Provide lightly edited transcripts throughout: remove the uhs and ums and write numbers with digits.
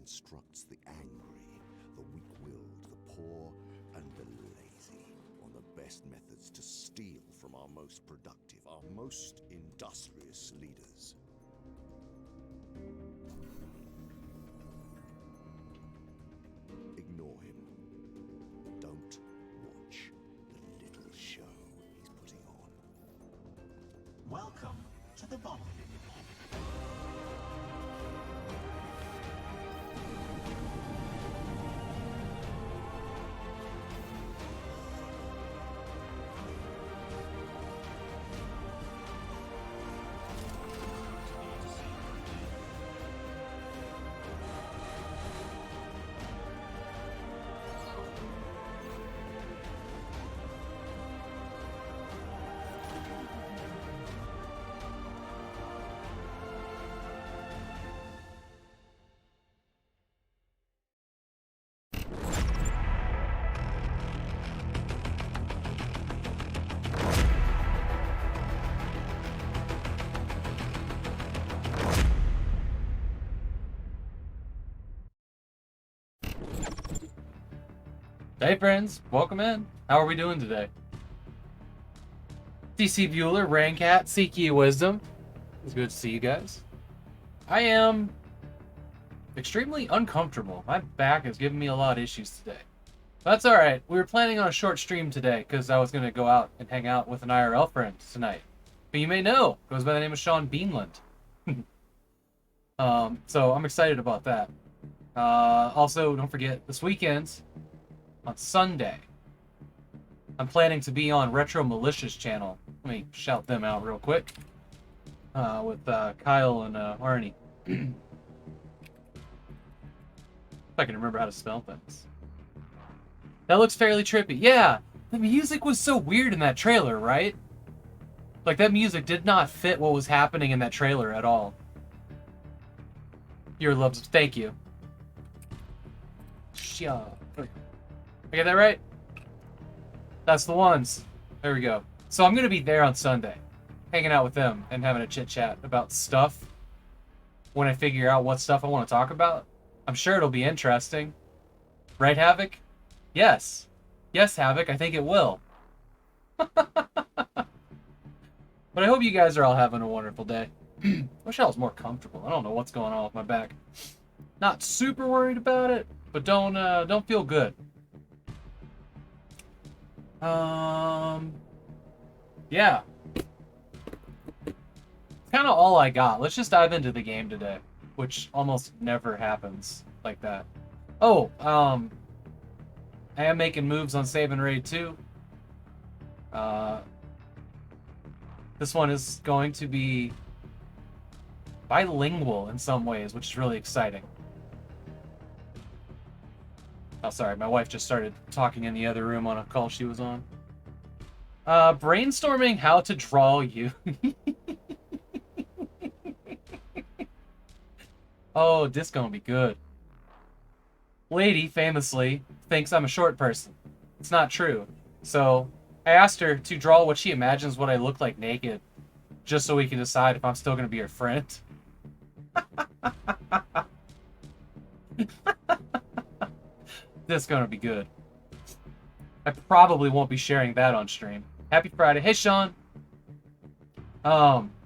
instructs the angry, the weak-willed, the poor, and the lazy on the best methods to steal from our most productive, our most industrious leaders. Ignore him. Don't watch the little show he's putting on. Welcome to the bomb. Hey friends, welcome in. How are we doing today? DC Bueller, Rancat, Seek Ye Wisdom. It's good to see you guys. I am extremely uncomfortable. My back is giving me a lot of issues today. That's alright. We were planning on a short stream today because I was going to go out and hang out with an IRL friend tonight. But you may know, goes by the name of Sean Beanland. So I'm excited about that. Also, don't forget, this weekend, on Sunday, I'm planning to be on Retro Malicious channel. Let me shout them out real quick. With Kyle and Arnie. If I can remember how to spell things. That looks fairly trippy. Yeah, the music was so weird in that trailer, right? Like, that music did not fit what was happening in that trailer at all. Your loves, thank you. Sure. I get that right? That's the ones. There we go. So I'm going to be there on Sunday, hanging out with them and having a chit-chat about stuff when I figure out what stuff I want to talk about. I'm sure it'll be interesting. Right, Havok? Yes. Yes, Havok, I think it will. But I hope you guys are all having a wonderful day. Wish I was more comfortable. I don't know what's going on with my back. Not super worried about it, but don't feel good. Yeah. Kind of all I got. Let's just dive into the game today, which almost never happens like that. Oh, I am making moves on Save and Raid 2. This one is going to be bilingual in some ways, which is really exciting. Oh, sorry, my wife just started talking in the other room on a call she was on. Brainstorming how to draw you. Oh, this gonna be good. Lady, famously, thinks I'm a short person. It's not true. So, I asked her to draw what she imagines what I look like naked, just so we can decide if I'm still gonna be her friend. This is gonna be good. I probably won't be sharing that on stream. Happy Friday. Hey, Sean.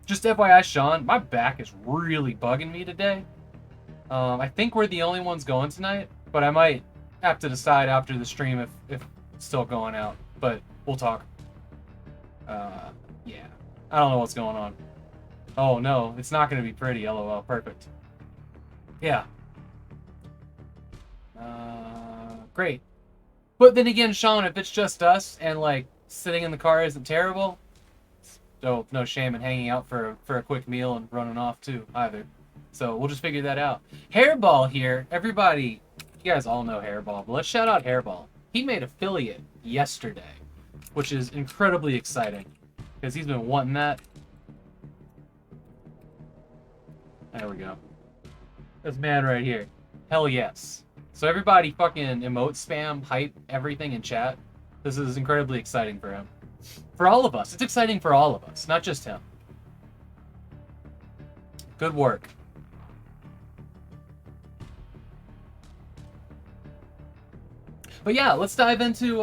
Just FYI, Sean, my back is really bugging me today. I think we're the only ones going tonight, but I might have to decide after the stream if it's still going out. But we'll talk. Yeah. I don't know what's going on. Oh, no. It's not going to be pretty. LOL. Perfect. Yeah. Great. But then again, Sean, if it's just us and, like, sitting in the car isn't terrible, so no shame in hanging out for a quick meal and running off, too, either. So we'll just figure that out. Hairball here. Everybody, you guys all know Hairball, but let's shout out Hairball. He made affiliate yesterday, which is incredibly exciting because he's been wanting that. There we go. This man right here. Hell yes. So everybody fucking emote spam, hype everything in chat. This is incredibly exciting for him. For all of us. It's exciting for all of us, not just him. Good work. But yeah, let's dive into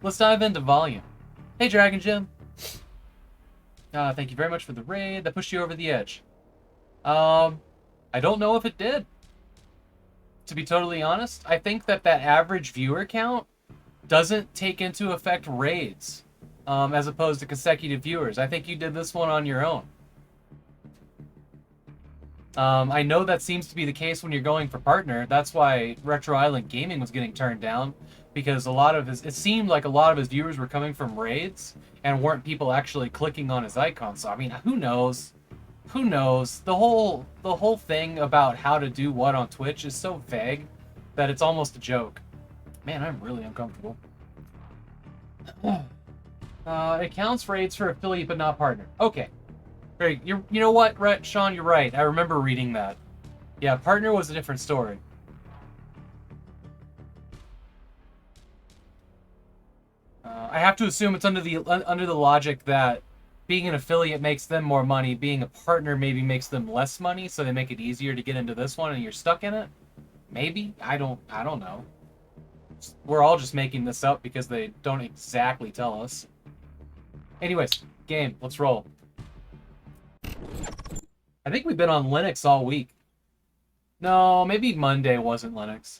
let's dive into volume. Hey, Dragon Jim. Thank you very much for the raid. That pushed you over the edge. I don't know if it did. To be totally honest, I think that average viewer count doesn't take into effect raids, as opposed to consecutive viewers. I think you did this one on your own. I know that seems to be the case when you're going for partner. That's why Retro Island Gaming was getting turned down, because it seemed like a lot of his viewers were coming from raids and weren't people actually clicking on his icon. So I mean, who knows? Who knows? The whole thing about how to do what on Twitch is so vague that it's almost a joke. Man, I'm really uncomfortable. It counts raids for affiliate but not partner. Okay. Great. You know what, Sean, you're right. I remember reading that. Yeah, partner was a different story. I have to assume it's under the logic that being an affiliate makes them more money, being a partner maybe makes them less money, so they make it easier to get into this one and you're stuck in it? Maybe? I don't know. We're all just making this up because they don't exactly tell us. Anyways, game, let's roll. I think we've been on Linux all week. No, maybe Monday wasn't Linux.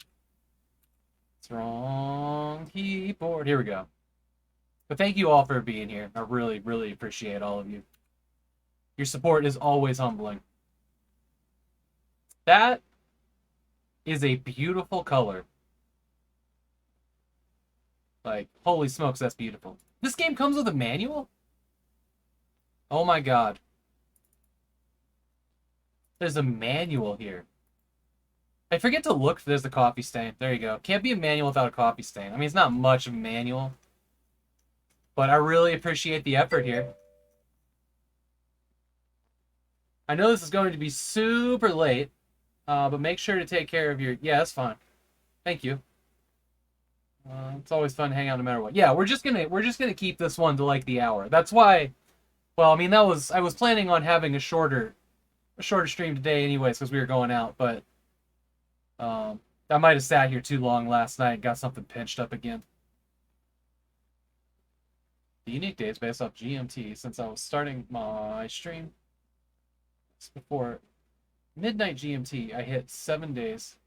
It's wrong keyboard. Here we go. But thank you all for being here. I really, really appreciate all of you. Your support is always humbling. That is a beautiful color. Like, holy smokes, that's beautiful. This game comes with a manual? Oh my god. There's a manual here. I forget to look. There's the coffee stain. There you go. Can't be a manual without a coffee stain. I mean, it's not much of a manual. But I really appreciate the effort here. I know this is going to be super late, but make sure to take care of your... Yeah, that's fine. Thank you. It's always fun to hang out no matter what. Yeah, we're just gonna keep this one to like the hour. That's why... Well, I mean, I was planning on having a shorter stream today anyways, because we were going out, but I might have sat here too long last night and got something pinched up again. The unique days based off GMT, since I was starting my stream before midnight GMT, I hit 7 days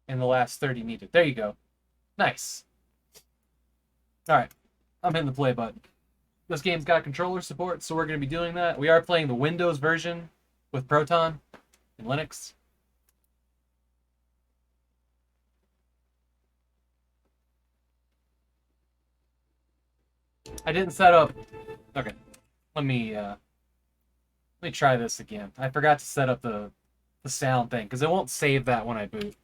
in the last 30 needed. There you go. Nice. Alright, I'm hitting the play button. This game's got controller support, so we're going to be doing that. We are playing the Windows version with Proton and Linux. I didn't set up... Okay. Let me try this again. I forgot to set up the sound thing, because it won't save that when I boot.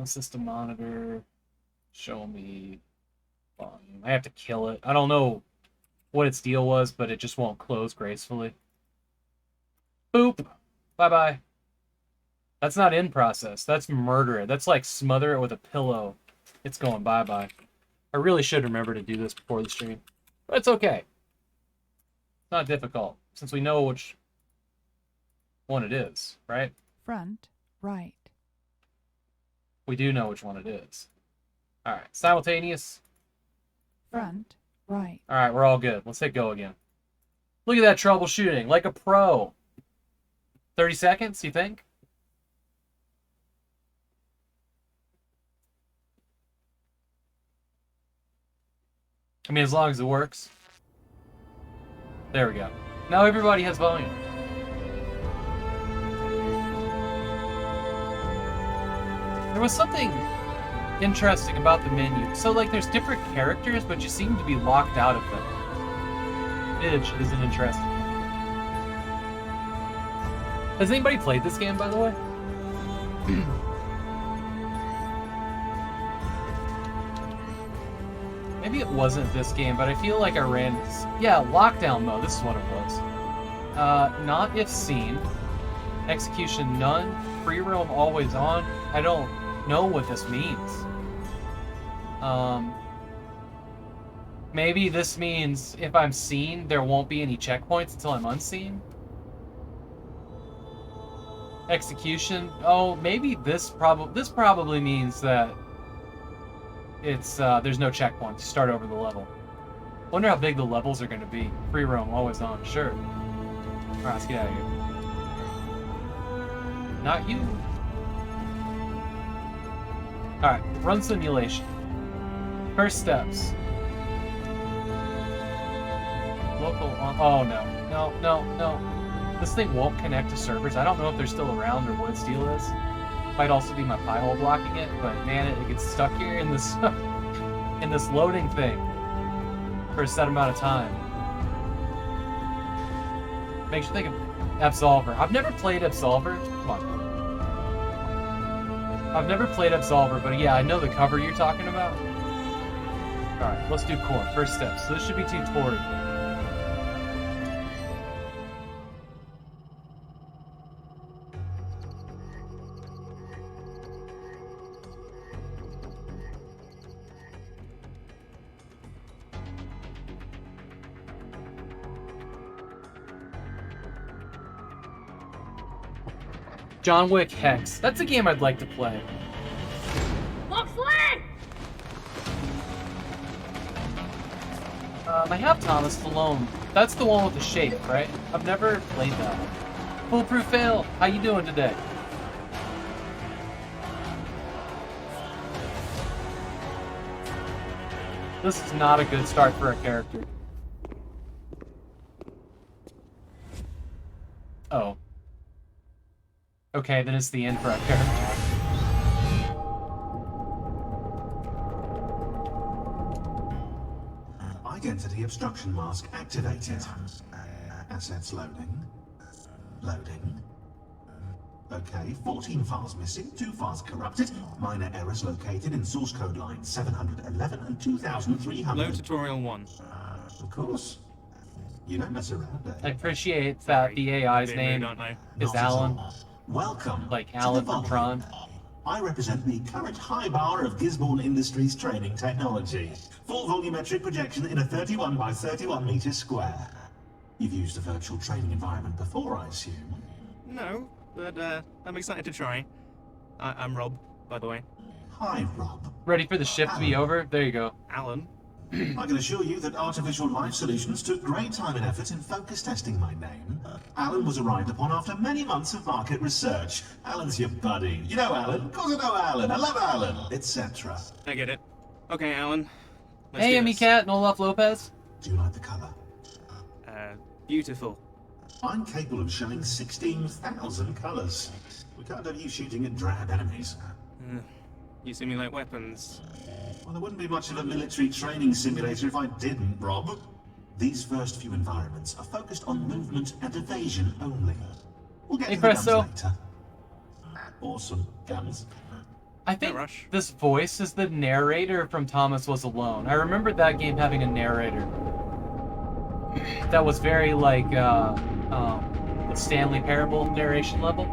System monitor. Show me volume. I have to kill it. I don't know what its deal was, but it just won't close gracefully. Boop. Bye-bye. That's not in process. That's murder it. That's like smother it with a pillow. It's going bye-bye. I really should remember to do this before the stream. But it's okay. It's not difficult, since we know which one it is, right? Front, right. We do know which one it is. Alright, simultaneous. Front, right. Alright, we're all good. Let's hit go again. Look at that troubleshooting, like a pro. 30 seconds, you think? I mean, as long as it works. There we go. Now everybody has volume. There was something interesting about the menu. So, like, there's different characters, but you seem to be locked out of them. Which isn't interesting. Has anybody played this game, by the way? Maybe it wasn't this game, but I feel like I ran... Yeah, lockdown mode. This is what it was. Not if seen. Execution none. Free roam always on. I don't know what this means. Maybe this means if I'm seen, there won't be any checkpoints until I'm unseen. Execution. Oh, maybe this probably means that it's there's no checkpoints. You start over the level. Wonder how big the levels are going to be. Free roam, always on. Sure. All right, let's get out of here. Not you. All right, run simulation. First steps. Local on. Oh no, no, no, no. This thing won't connect to servers. I don't know if they're still around or what its deal is. Might also be my pi hole blocking it, but man, it gets stuck here in this in this loading thing for a set amount of time. Makes you think of Absolver. I've never played Absolver. Come on. I've never played Absolver, but yeah, I know the cover you're talking about. Alright, let's do core. First step. So this should be tutorial. John Wick Hex. That's a game I'd like to play. I have Thomas Stallone. That's the one with the shape, right? I've never played that. Foolproof Fail. How you doing today? This is not a good start for a character. Oh. Okay, then it's the end for our character. Identity obstruction mask activated. Assets loading. Loading. Okay, 14 files missing, 2 files corrupted, minor errors located in source code lines 711 and 2300. Load tutorial 1. Of course. You don't mess around, I appreciate that the AI's name is Alan. Welcome. Like Alan from Tron. I represent the current high bar of Gisborne Industries training technology. Full volumetric projection in a 31 by 31 meter square. You've used a virtual training environment before, I assume? No, but I'm excited to try. I'm Rob, by the way. Hi, Rob. Ready for the shift to be over? There you go. Alan. I can assure you that Artificial Life Solutions took great time and effort in focus testing my name. Alan was arrived upon after many months of market research. Alan's your buddy. You know Alan? Of course I know Alan. I love Alan. Etc. I get it. Okay, Alan. Let's Hey, do Amy this. Cat, Olaf Lopez. Do you like the colour? Beautiful. I'm capable of showing 16,000 colours. We can't have you shooting at drab enemies. You simulate weapons. Well, there wouldn't be much of a military training simulator if I didn't, Rob. These first few environments are focused on movement and evasion only. We'll get Hey, to the guns Presto. later. Awesome guns. I think rush. this voice is the narrator from Thomas Was Alone. I remember that game having a narrator that was very like the Stanley Parable narration level.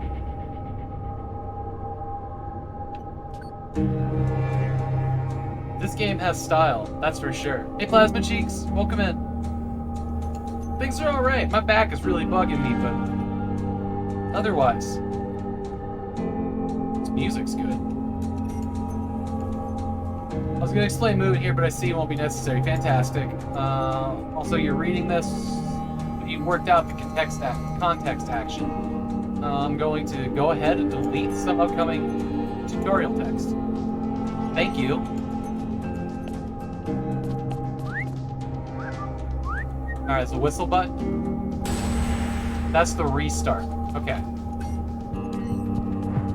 This game has style, that's for sure. Hey, Plasma Cheeks, welcome in. Things are alright. My back is really bugging me, but otherwise, this music's good. I was going to explain movement here, but I see it won't be necessary. Fantastic. Also, you're reading this. You worked out the context action. I'm going to go ahead and delete some upcoming tutorial text. Thank you. Alright, so whistle button. That's the restart. Okay.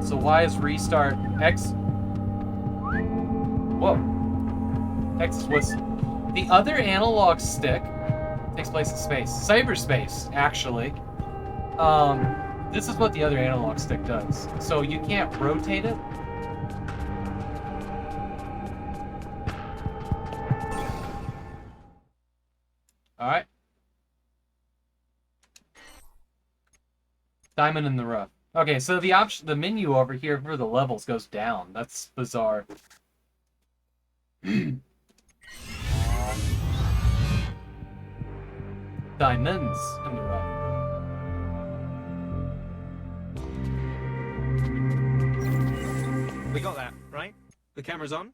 So Y is restart. X. Whoa. X is whistle. The other analog stick takes place in space. Cyberspace, actually. This is what the other analog stick does. So you can't rotate it. Alright. Diamond in the rough. Okay, so the menu over here for the levels goes down. That's bizarre. Diamonds in the rough. The camera's on?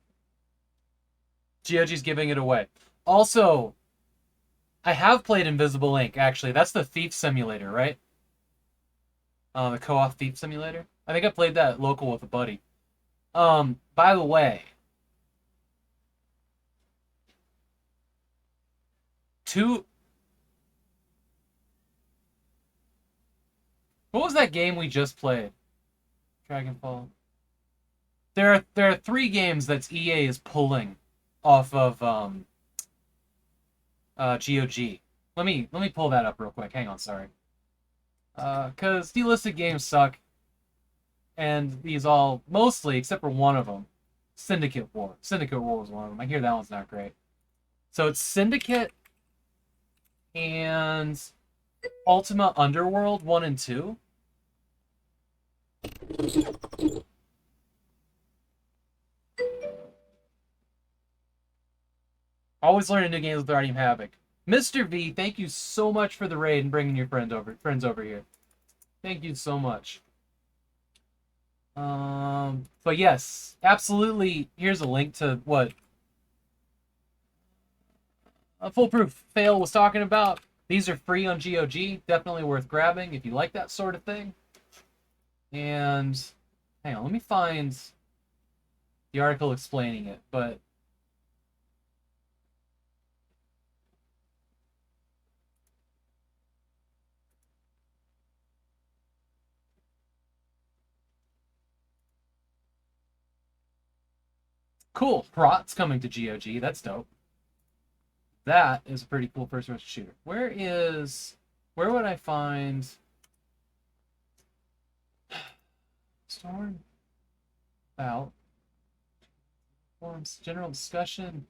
GOG's giving it away. Also, I have played Invisible Ink, actually. That's the thief simulator, right? The co-op thief simulator. I think I played that local with a buddy. By the way, what was that game we just played? Dragonfall. There are 3 games that EA is pulling off of GOG. Let me pull that up real quick. Hang on, sorry. Cause delisted games suck, and these all mostly, except for one of them, Syndicate War. Syndicate War was one of them. I hear that one's not great. So it's Syndicate and Ultima Underworld 1 and 2. Always learning new games with Artyom Havok. Mr. V, thank you so much for the raid and bringing your friends over here. Thank you so much. But yes, absolutely. Here's a link to what a Foolproof Fail was talking about. These are free on GOG. Definitely worth grabbing if you like that sort of thing. And hang on, let me find the article explaining it. But cool. Prot's coming to GOG. That's dope. That is a pretty cool first-person shooter. Where would I find Storm about forums, general discussion,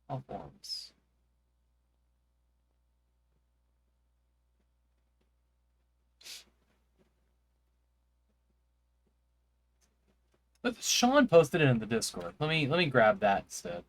all forums. But Sean posted it in the Discord. Let me grab that instead.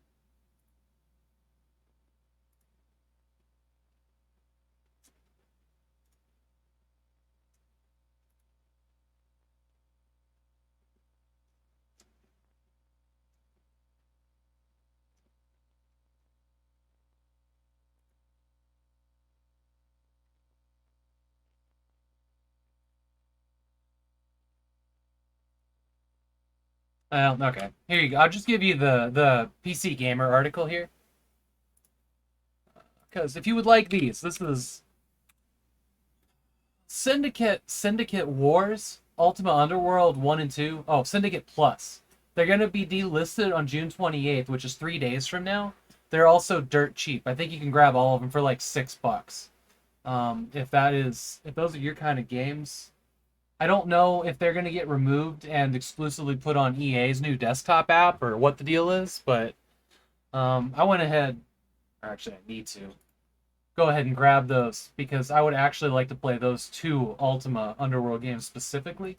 Okay. Here you go. I'll just give you the PC Gamer article here. Because if you would like these, this is Syndicate Wars, Ultima Underworld 1 and 2. Oh, Syndicate Plus. They're going to be delisted on June 28th, which is 3 days from now. They're also dirt cheap. I think you can grab all of them for like $6. If those are your kind of games. I don't know if they're going to get removed and exclusively put on EA's new desktop app or what the deal is, but I went ahead, or actually I need to, go ahead and grab those because I would actually like to play those 2 Ultima Underworld games specifically,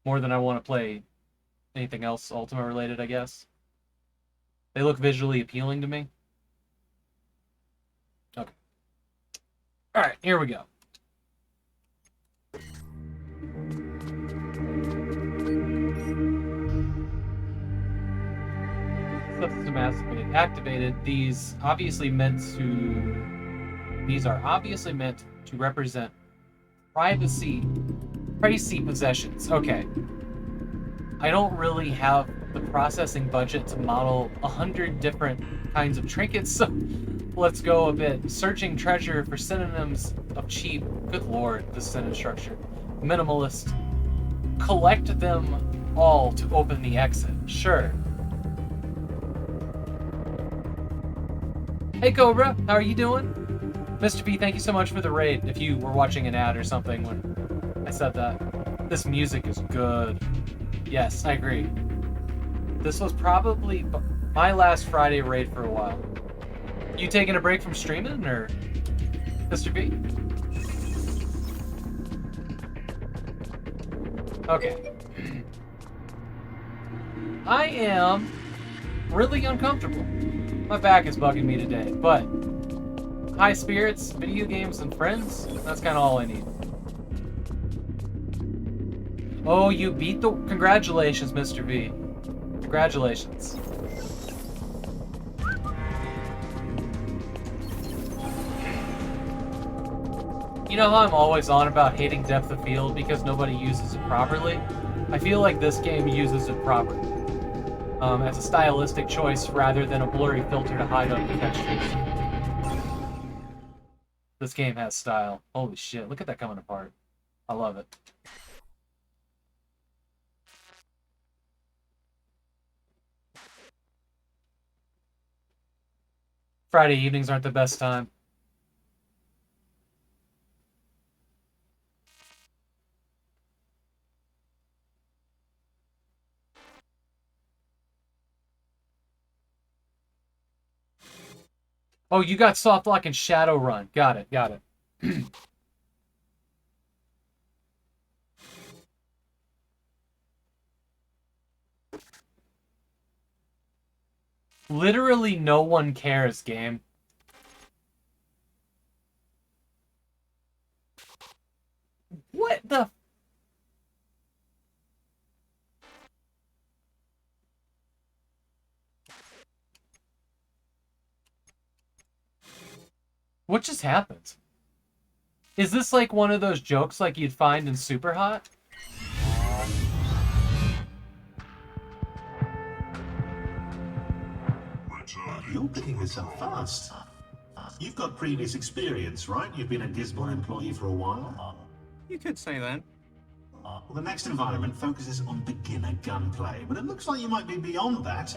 more than I want to play anything else Ultima related, I guess. They look visually appealing to me. Okay. Alright, here we go. Subsystem activated. These are obviously meant to represent pricey possessions. Okay. I don't really have the processing budget to model 100 different kinds of trinkets, so let's go a bit. Searching treasure for synonyms of cheap. Good lord, this sentence structure. Minimalist. Collect them all to open the exit. Sure. Hey Cobra, how are you doing? Mr. B, thank you so much for the raid. If you were watching an ad or something when I said that. This music is good. Yes, I agree. This was probably my last Friday raid for a while. You taking a break from streaming, or Mr. B? Okay. I am really uncomfortable. My back is bugging me today, but high spirits, video games, and friends, that's kind of all I need. Oh, you beat the... Congratulations, Mr. V. Congratulations. You know how I'm always on about hating depth of field because nobody uses it properly? I feel like this game uses it properly. As a stylistic choice rather than a blurry filter to hide under textures. This game has style. Holy shit, look at that coming apart. I love it. Friday evenings aren't the best time. Oh, you got soft lock and shadow run. Got it, got it. Literally no one cares, game. What the... What just happened? Is this like one of those jokes like you'd find in Super Hot? You're picking this up fast. You've got previous experience, right? You've been a Gizmo employee for a while. You could say that. Well, the next environment focuses on beginner gunplay, but it looks like you might be beyond that.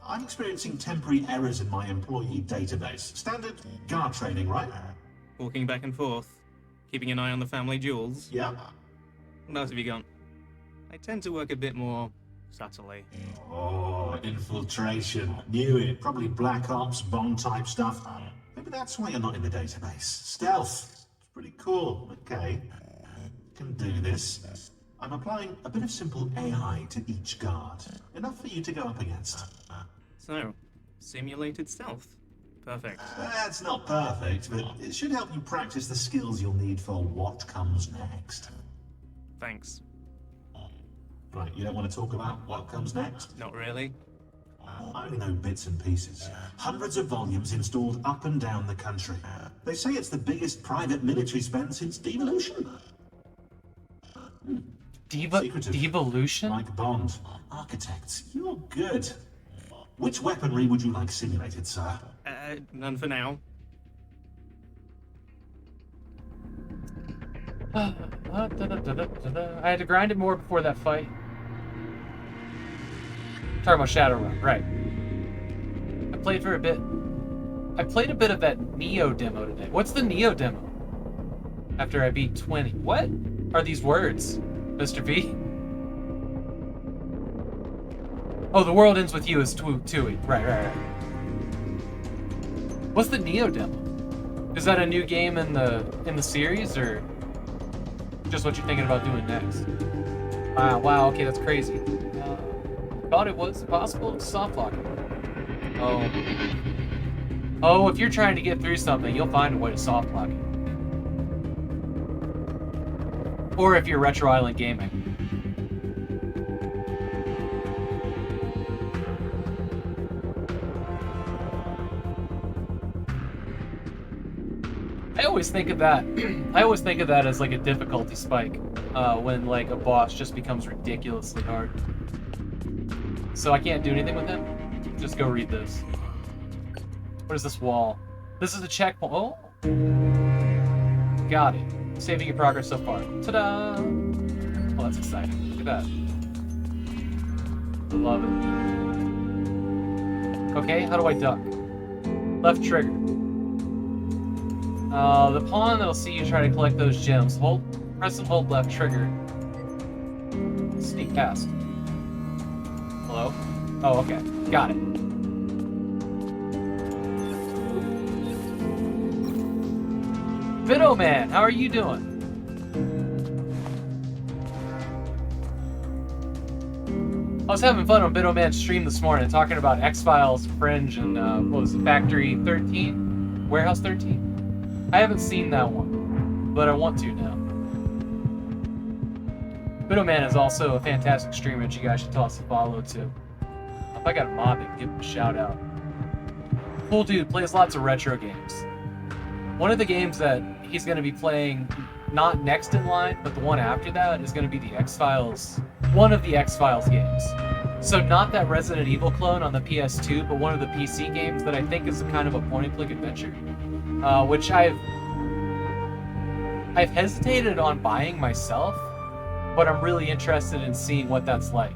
I'm experiencing temporary errors in my employee database. Standard guard training, right? Walking back and forth, keeping an eye on the family jewels. Yeah. What else have you got? I tend to work a bit more subtly. Oh, infiltration. Knew it. Probably Black Ops, Bond type stuff. Maybe that's why you're not in the database. Stealth. It's pretty cool. Okay. Can do this. I'm applying a bit of simple AI to each guard. Enough for you to go up against. So, simulated stealth. Perfect. That's not perfect, but it should help you practice the skills you'll need for what comes next. Thanks. Right, you don't want to talk about what comes next? Not really. I only know bits and pieces. Hundreds of volumes installed up and down the country. They say it's the biggest private military spend since devolution. Secretive. Devolution? Like Bond. Architects, you're good. Which weaponry would you like simulated, sir? None for now. I had to grind it more before that fight. Talking about Shadowrun, right. I played for a bit. I played a bit of that Neo demo today. What's the Neo demo? After I beat 20. What are these words, Mr. V? Oh, the world ends with you is Tui. Right. What's the Neo demo? Is that a new game in the series, or just what you're thinking about doing next? Wow, okay, that's crazy. Thought it was possible to soft lock it. Oh, if you're trying to get through something, you'll find a way to soft lock it. Or if you're Retro Island Gaming. I always think of that as like a difficulty spike when like a boss just becomes ridiculously hard. So I can't do anything with him. Just go read this. What is this wall? This is a checkpoint. Oh, got it. Saving your progress so far. Ta-da! Oh, that's exciting. Look at that. Love it. Okay, how do I duck? Left trigger. The pawn that'll see you try to collect those gems. Press and hold left trigger. Sneak past. Hello? Oh, okay. Got it. Vido Man, how are you doing? I was having fun on Vido Man's stream this morning talking about X-Files, Fringe, and what was it, Factory 13? Warehouse 13? I haven't seen that one, but I want to now. Vido Man is also a fantastic streamer that you guys should toss a follow to. If I got a mob, I can give him a shout out. Cool dude, plays lots of retro games. One of the games that he's going to be playing, not next in line, but the one after that, is going to be the X-Files. One of the X-Files games. So not that Resident Evil clone on the PS2, but one of the PC games that I think is a kind of a point-and-click adventure. Which I've hesitated on buying myself, but I'm really interested in seeing what that's like.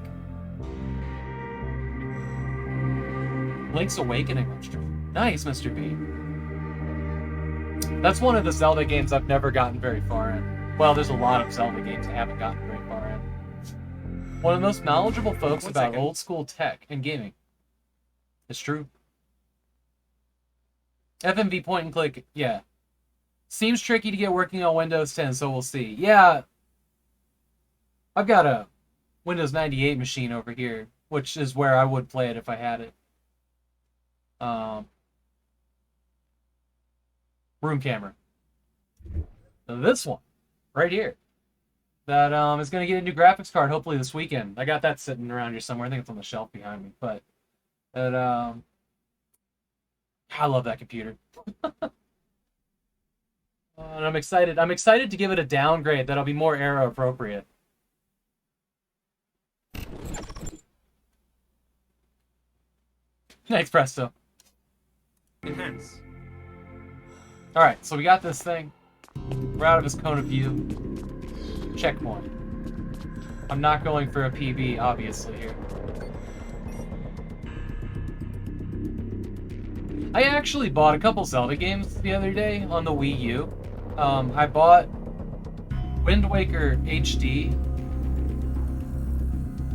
Link's Awakening on stream. Nice, Mr. B. That's one of the Zelda games I've never gotten very far in. Well, there's a lot of Zelda games I haven't gotten very far in. One of the most knowledgeable folks about old school tech and gaming. It's true. FMV point and click, yeah. Seems tricky to get working on Windows 10, so we'll see. Yeah. I've got a Windows 98 machine over here, which is where I would play it if I had it. Room camera. So this one, right here, that is going to get a new graphics card hopefully this weekend. I got that sitting around here somewhere. I think it's on the shelf behind me. But that, I love that computer. And I'm excited. I'm excited to give it a downgrade that'll be more era appropriate. Thanks, Presto. Enhance. Alright, so we got this thing. We're out of his cone of view. Checkpoint. I'm not going for a PB, obviously, here. I actually bought a couple Zelda games the other day on the Wii U. I bought Wind Waker HD,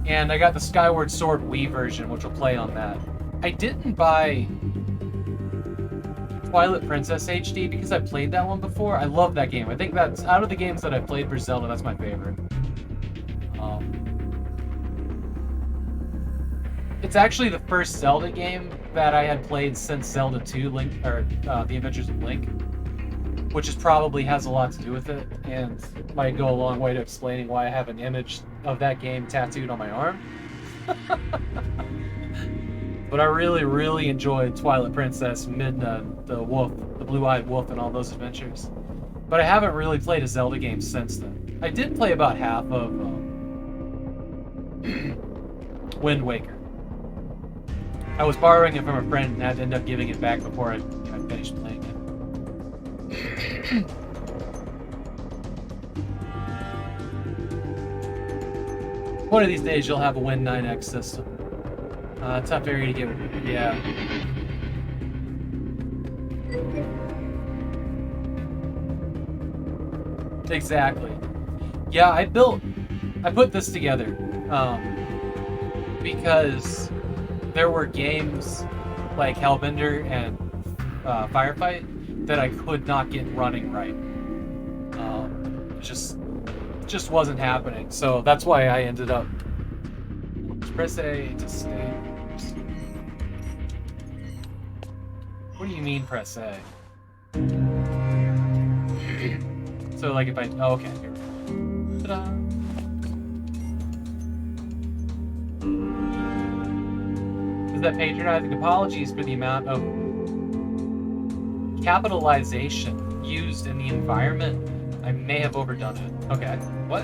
and I got the Skyward Sword Wii version, which will play on that. I didn't buy Twilight Princess HD because I played that one before. I love that game. I think that's, out of the games that I've played for Zelda, that's my favorite. It's actually the first Zelda game that I had played since Zelda 2, Link, or The Adventures of Link, which is probably has a lot to do with it, and might go a long way to explaining why I have an image of that game tattooed on my arm. But I really, really enjoyed Twilight Princess, Midna, the wolf, the blue-eyed wolf, and all those adventures. But I haven't really played a Zelda game since then. I did play about half of Wind Waker. I was borrowing it from a friend and had to end up giving it back before I finished playing it. One of these days you'll have a Win 9X system. Tough area to get with. Yeah. Exactly. Yeah, I put this together because there were games like Hellbender and Firefight that I could not get running right. Just wasn't happening. So that's why I ended up press A to stay. What do you mean press A? So like if I, oh, okay, here we go. Ta-da. Is that patronizing? Apologies for the amount of capitalization used in the environment. I may have overdone it. Okay, what?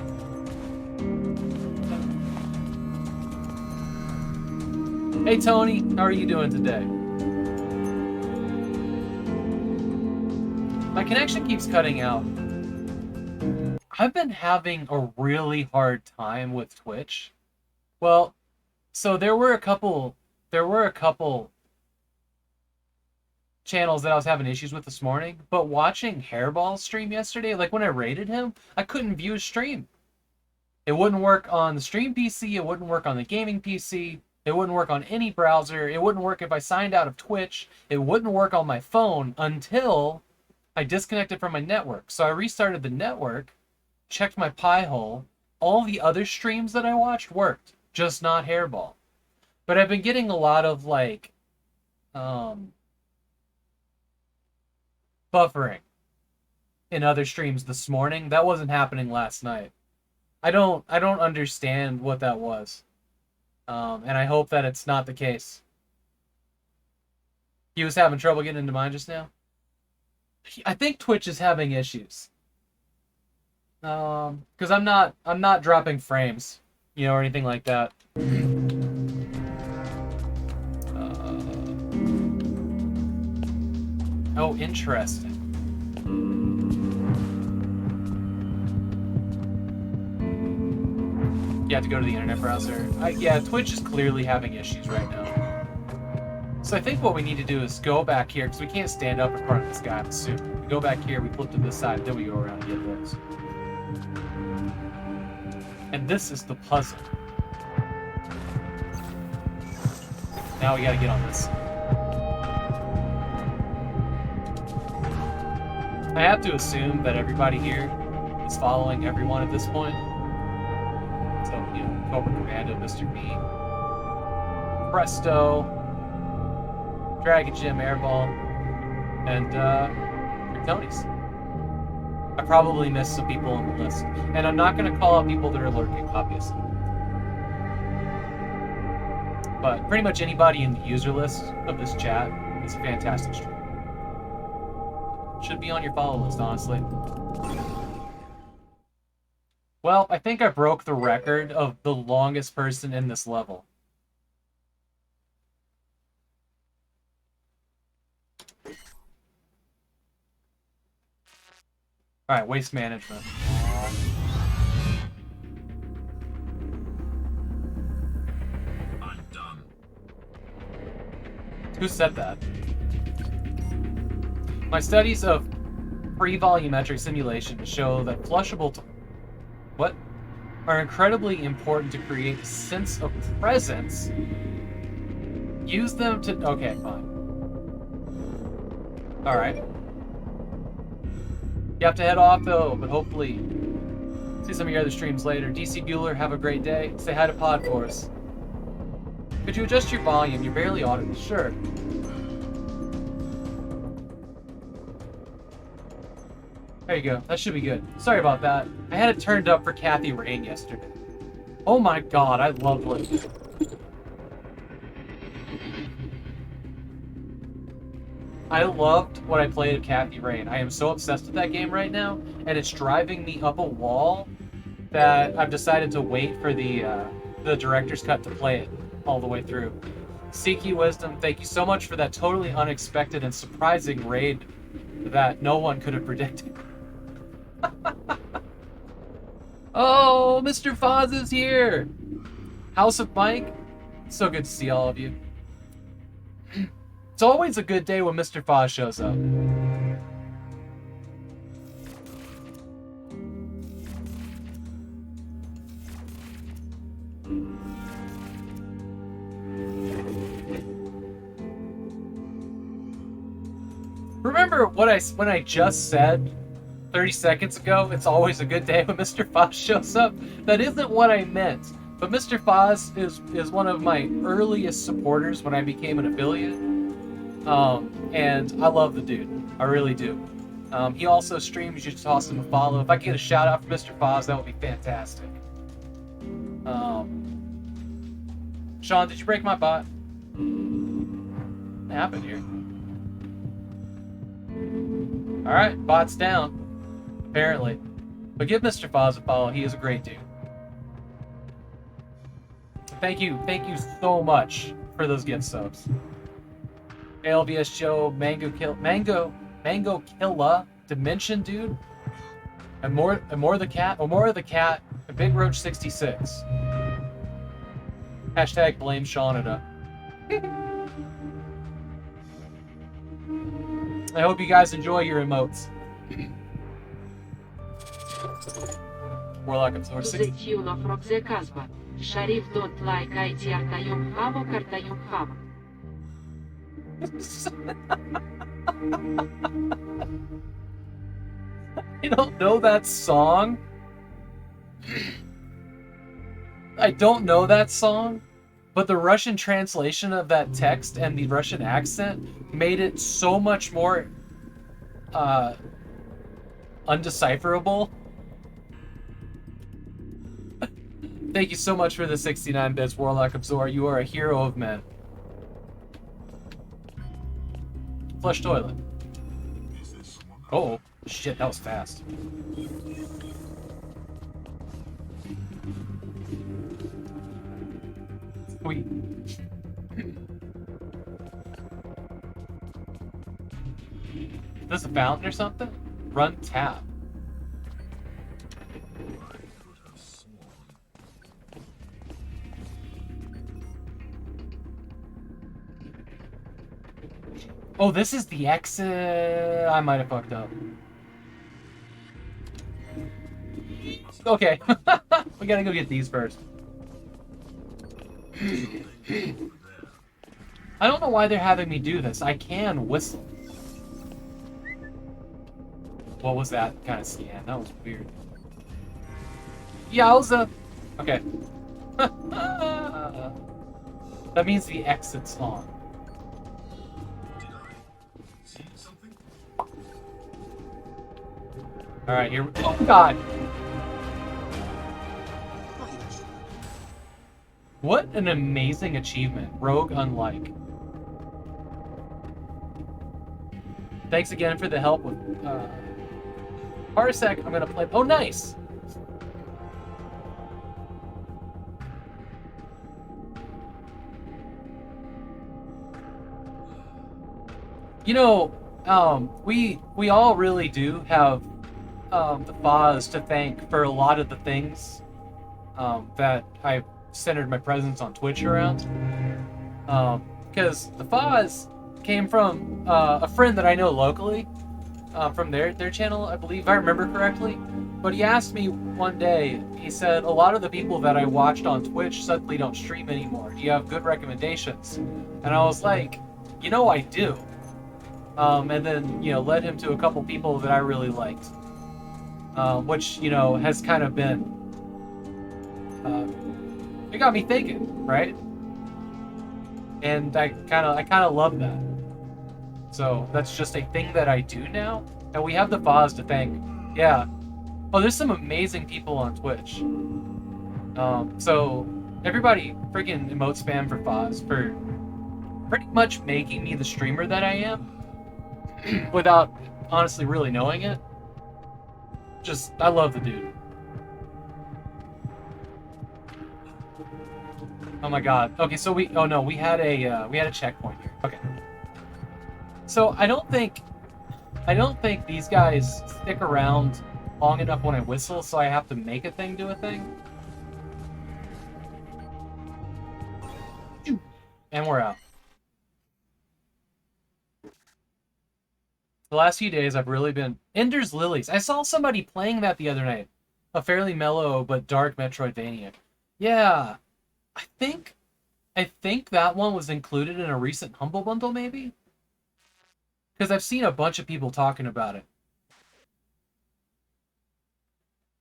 Hey Tony, how are you doing today? My connection keeps cutting out. I've been having a really hard time with Twitch. Well, so there were a couple channels that I was having issues with this morning, but watching Hairball's stream yesterday, like when I raided him, I couldn't view his stream. It wouldn't work on the stream PC, it wouldn't work on the gaming PC, it wouldn't work on any browser, it wouldn't work if I signed out of Twitch, it wouldn't work on my phone until I disconnected from my network. So I restarted the network, checked my Pi hole, all the other streams that I watched worked, just not Hairball. But I've been getting a lot of like buffering in other streams this morning. That wasn't happening last night. I don't understand what that was. And I hope that it's not the case. He was having trouble getting into mine just now. I think Twitch is having issues. Because I'm not dropping frames, you know, or anything like that. Oh, interesting. You have to go to the internet browser. Yeah, Twitch is clearly having issues right now. So I think what we need to do is go back here, because we can't stand up in front of this guy, I'm assuming. We go back here, we flip to this side, then we go around and get those. And this is the puzzle. Now we gotta get on this. I have to assume that everybody here is following everyone at this point. So, you know, Cobra Commando, Mr. B, Presto, Dragon Gym, Airball, and Tony's. I probably missed some people on the list. And I'm not going to call out people that are lurking, obviously. But pretty much anybody in the user list of this chat is a fantastic streamer. Should be on your follow list, honestly. Well, I think I broke the record of the longest person in this level. Alright, waste management. I'm done. Who said that? My studies of pre-volumetric simulation show that flushable are incredibly important to create a sense of presence. Use them to... Okay, fine. Alright. You have to head off, though, but hopefully see some of your other streams later. DC Bueller, have a great day. Say hi to Pod for us. Could you adjust your volume? You're barely audible. Sure. There you go. That should be good. Sorry about that. I had it turned up for Kathy Rain yesterday. Oh my god, I love what... I loved what I played of Kathy Rain. I am so obsessed with that game right now, and it's driving me up a wall that I've decided to wait for the director's cut to play it all the way through. Seeky Wisdom, thank you so much for that totally unexpected and surprising raid that no one could have predicted. Oh, Mr. Foz is here! House of Mike, so good to see all of you. It's always a good day when Mr. Foz shows up. Remember when I just said 30 seconds ago, it's always a good day when Mr. Foz shows up? That isn't what I meant. But Mr. Foz is one of my earliest supporters when I became an affiliate. And I love the dude. I really do. He also streams. You should toss him a follow. If I could get a shout out for Mr. Foz, that would be fantastic. Sean, did you break my bot? What happened here? Alright, bot's down. Apparently. But give Mr. Foz a follow. He is a great dude. Thank you so much for those gift subs. LVS Joe, Mango Killa, Dimension Dude, and more the cat, and Big Roach 66. Hashtag blame Shaunada. I hope you guys enjoy your emotes. Warlock Absorbing. Sharif don't like IT Artyom Havok, Artyom Havok. I don't know that song. I don't know that song, but the Russian translation of that text and the Russian accent made it so much more undecipherable. Thank you so much for the 69 bits, Warlock Absor. You are a hero of men. Flush toilet. Oh, shit, that was fast. Sweet. Is this a fountain or something? Run tap. Oh, this is the exit. I might have fucked up. Okay. We gotta go get these first. I don't know why they're having me do this. I can whistle. What was that kind of scan? That was weird. Yowza! Okay. That means the exit's on. Alright, here we go. Oh, God! What an amazing achievement. Rogue unlike. Thanks again for the help with Parsec. I'm gonna play. Oh, nice! You know, we all really do have the Foz to thank for a lot of the things that I've centered my presence on Twitch around. Because the Foz came from a friend that I know locally, from their channel, I believe, if I remember correctly. But he asked me one day, he said, a lot of the people that I watched on Twitch suddenly don't stream anymore. Do you have good recommendations? And I was like, you know, I do. And then, you know, led him to a couple people that I really liked. Which, you know, has kind of been, it got me thinking, right? And I kind of love that. So that's just a thing that I do now. And we have the Foz to thank. Yeah. Oh, there's some amazing people on Twitch. So everybody freaking emote spam for Foz for pretty much making me the streamer that I am without honestly really knowing it. Just, I love the dude. Oh my god. Okay, so we had a checkpoint here. Okay. So I don't think these guys stick around long enough when I whistle, so I have to make a thing do a thing. And we're out. The last few days I've really been Ender's Lilies. I saw somebody playing that the other night. A fairly mellow but dark Metroidvania. Yeah. I think that one was included in a recent Humble Bundle, maybe? Because I've seen a bunch of people talking about it.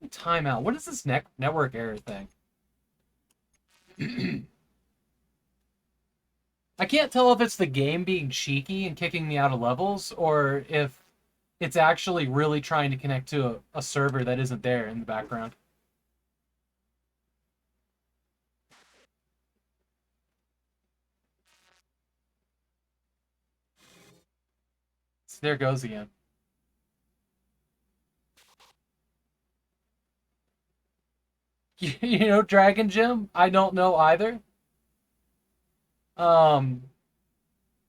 Timeout. What is this network error thing? I can't tell if it's the game being cheeky and kicking me out of levels, or if it's actually really trying to connect to a server that isn't there in the background. So there it goes again. You know Dragon Gym? I don't know either.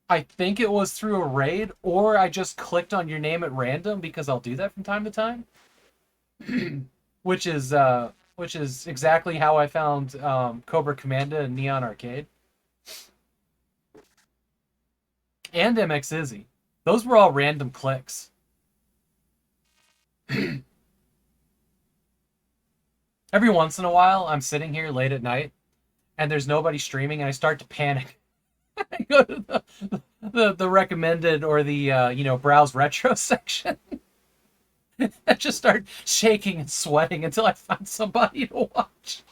I think it was through a raid, or I just clicked on your name at random, because I'll do that from time to time. which is exactly how I found Cobra Commanda and Neon Arcade. And MX Izzy. Those were all random clicks. Every once in a while, I'm sitting here late at night, and there's nobody streaming, and I start to panic. I go to the recommended or the browse retro section. I just start shaking and sweating until I find somebody to watch.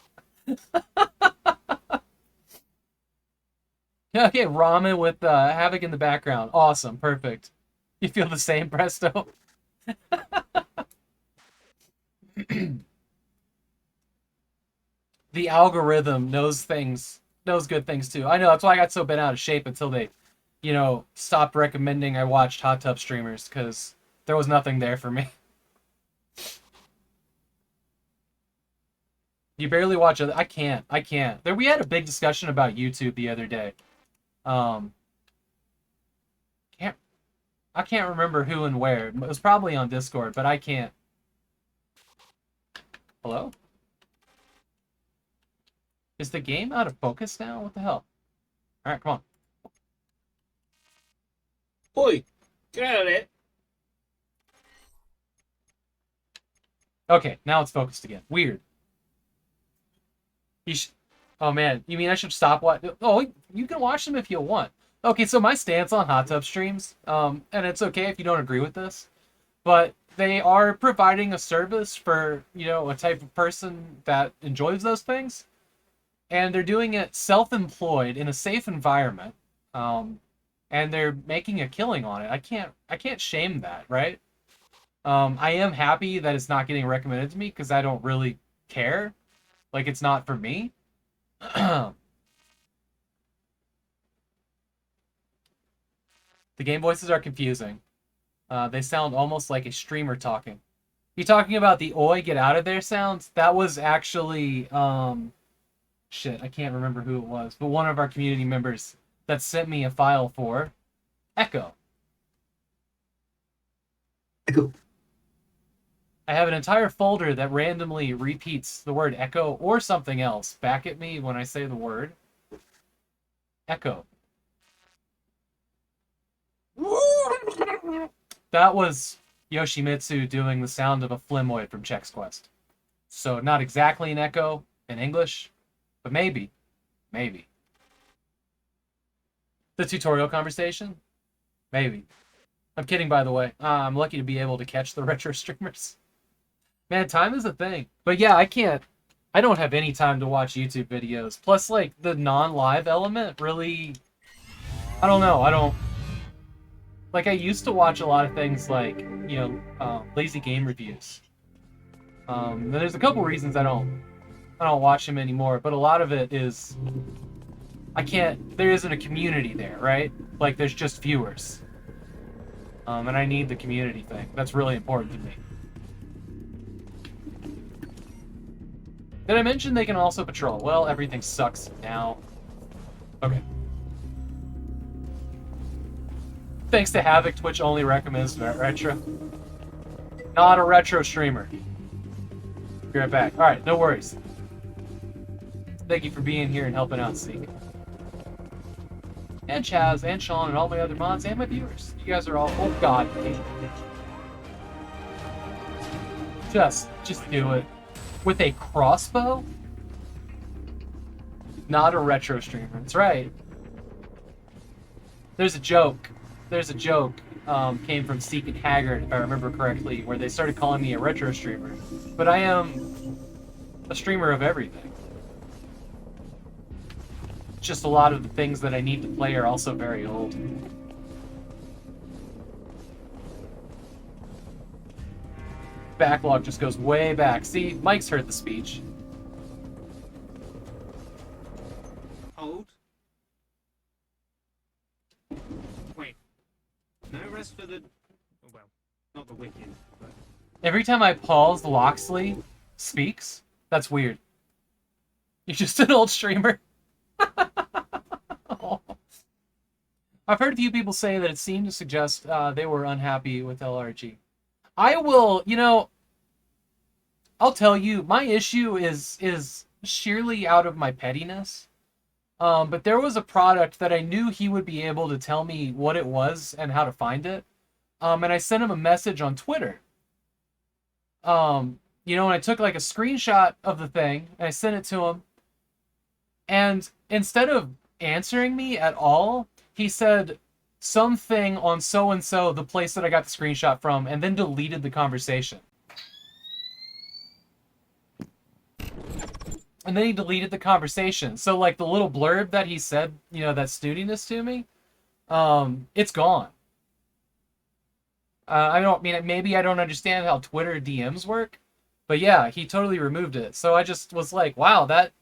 Okay, ramen with Havok in the background. Awesome, perfect. You feel the same, Presto? the algorithm knows good things too. I know, that's why I got so bent out of shape until they, stopped recommending I watched hot tub streamers, because there was nothing there for me. You barely watch other. I can't. We had a big discussion about YouTube the other day. Can't I can't remember who and where. It was probably on Discord, but I can't. Hello? Is the game out of focus now? What the hell? Alright, come on. Oi, get out of there. Okay, now it's focused again. Weird. Oh man, you mean I should stop watching? Oh, you can watch them if you want. Okay, so my stance on hot tub streams, and it's okay if you don't agree with this, but they are providing a service for, a type of person that enjoys those things, and they're doing it self-employed in a safe environment, and they're making a killing on it. I can't shame that, right? I am happy that it's not getting recommended to me because I don't really care. Like, it's not for me. The game voices are confusing. They sound almost like a streamer talking. You talking about the "Oi, get out of there" sounds? That was actually, shit, I can't remember who it was, but one of our community members that sent me a file for Echo. Echo. I have an entire folder that randomly repeats the word echo or something else back at me when I say the word echo. That was Yoshimitsu doing the sound of a Flimmoid from Chex Quest. So not exactly an echo in English, but maybe. Maybe. The tutorial conversation? Maybe. I'm kidding, by the way. I'm lucky to be able to catch the retro streamers. Man, time is a thing. But yeah, I don't have any time to watch YouTube videos. Plus, like, the non-live element really, I don't know. Like, I used to watch a lot of things like, lazy game reviews. And there's a couple reasons I don't watch them anymore, but a lot of it is, there isn't a community there, right? Like, there's just viewers. And I need the community thing. That's really important to me. Did I mention they can also patrol? Well, everything sucks now. Okay. Thanks to Havok, Twitch only recommends retro. Not a retro streamer. Be right back. Alright, no worries. Thank you for being here and helping out, Seek. And Chaz, and Sean, and all my other mods, and my viewers. You guys are all... Oh, God. Just do it. With a crossbow? Not a retro streamer. That's right. There's a joke. Came from Seek and Haggard, if I remember correctly, where they started calling me a retro streamer. But I am a streamer of everything. Just a lot of the things that I need to play are also very old. Backlog just goes way back. See, Mike's heard the speech. Hold. Wait. No rest for the... Well, not the wicked, but... Every time I pause, Loxley speaks. That's weird. You're just an old streamer. Oh. I've heard a few people say that it seemed to suggest they were unhappy with LRG. I will, I'll tell you, my issue is sheerly out of my pettiness. But there was a product that I knew he would be able to tell me what it was and how to find it. And I sent him a message on Twitter. And I took like a screenshot of the thing and I sent it to him. And instead of answering me at all, he said something on so-and-so, the place that I got the screenshot from, and then deleted the conversation. And then he deleted the conversation. So, like, the little blurb that he said, that snootiness to me, it's gone. Maybe I don't understand how Twitter DMs work, but yeah, he totally removed it. So I just was like, wow, that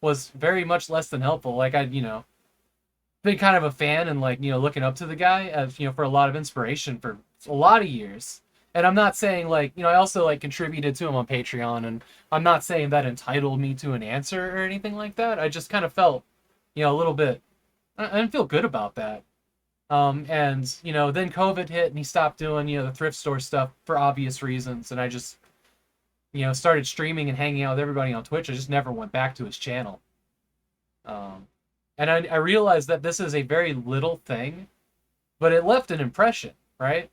was very much less than helpful. Like, I'd, been kind of a fan and, like, looking up to the guy as, for a lot of inspiration for a lot of years. And I'm not saying, like, I also, like, contributed to him on Patreon, and I'm not saying that entitled me to an answer or anything like that. I just kind of felt, a little bit, I didn't feel good about that. And, then COVID hit and he stopped doing, the thrift store stuff for obvious reasons. And I just, started streaming and hanging out with everybody on Twitch. I just never went back to his channel. And I realized that this is a very little thing, but it left an impression, right?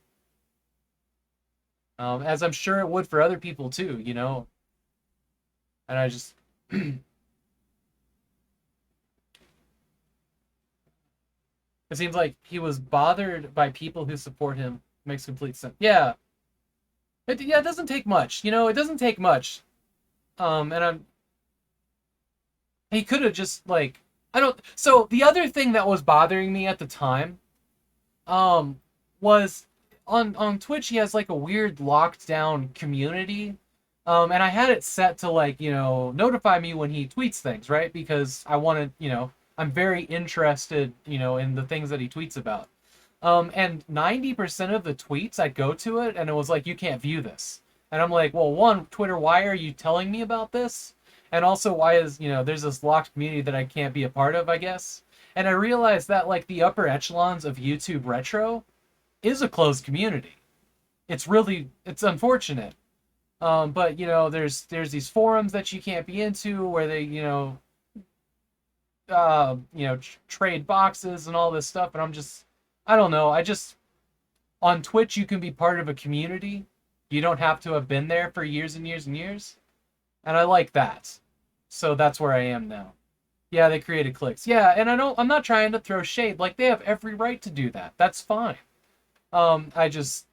As I'm sure it would for other people too, And I just... It seems like he was bothered by people who support him. Makes complete sense. Yeah. It doesn't take much. It doesn't take much. He could have just, like... So, the other thing that was bothering me at the time, was... On Twitch, he has, like, a weird locked down community. And I had it set to, like, notify me when he tweets things, right? Because I wanted, I'm very interested, in the things that he tweets about. And 90% of the tweets, I'd go to it, and it was like, you can't view this. And I'm like, well, one, Twitter, why are you telling me about this? And also, why is, there's this locked community that I can't be a part of, I guess. And I realized that, like, the upper echelons of YouTube Retro is a closed community. It's unfortunate. But, there's these forums that you can't be into where they, trade boxes and all this stuff. And I don't know. On Twitch, you can be part of a community. You don't have to have been there for years and years and years. And I like that. So that's where I am now. Yeah, they created cliques. Yeah, and I'm not trying to throw shade. Like, they have every right to do that. That's fine. I just,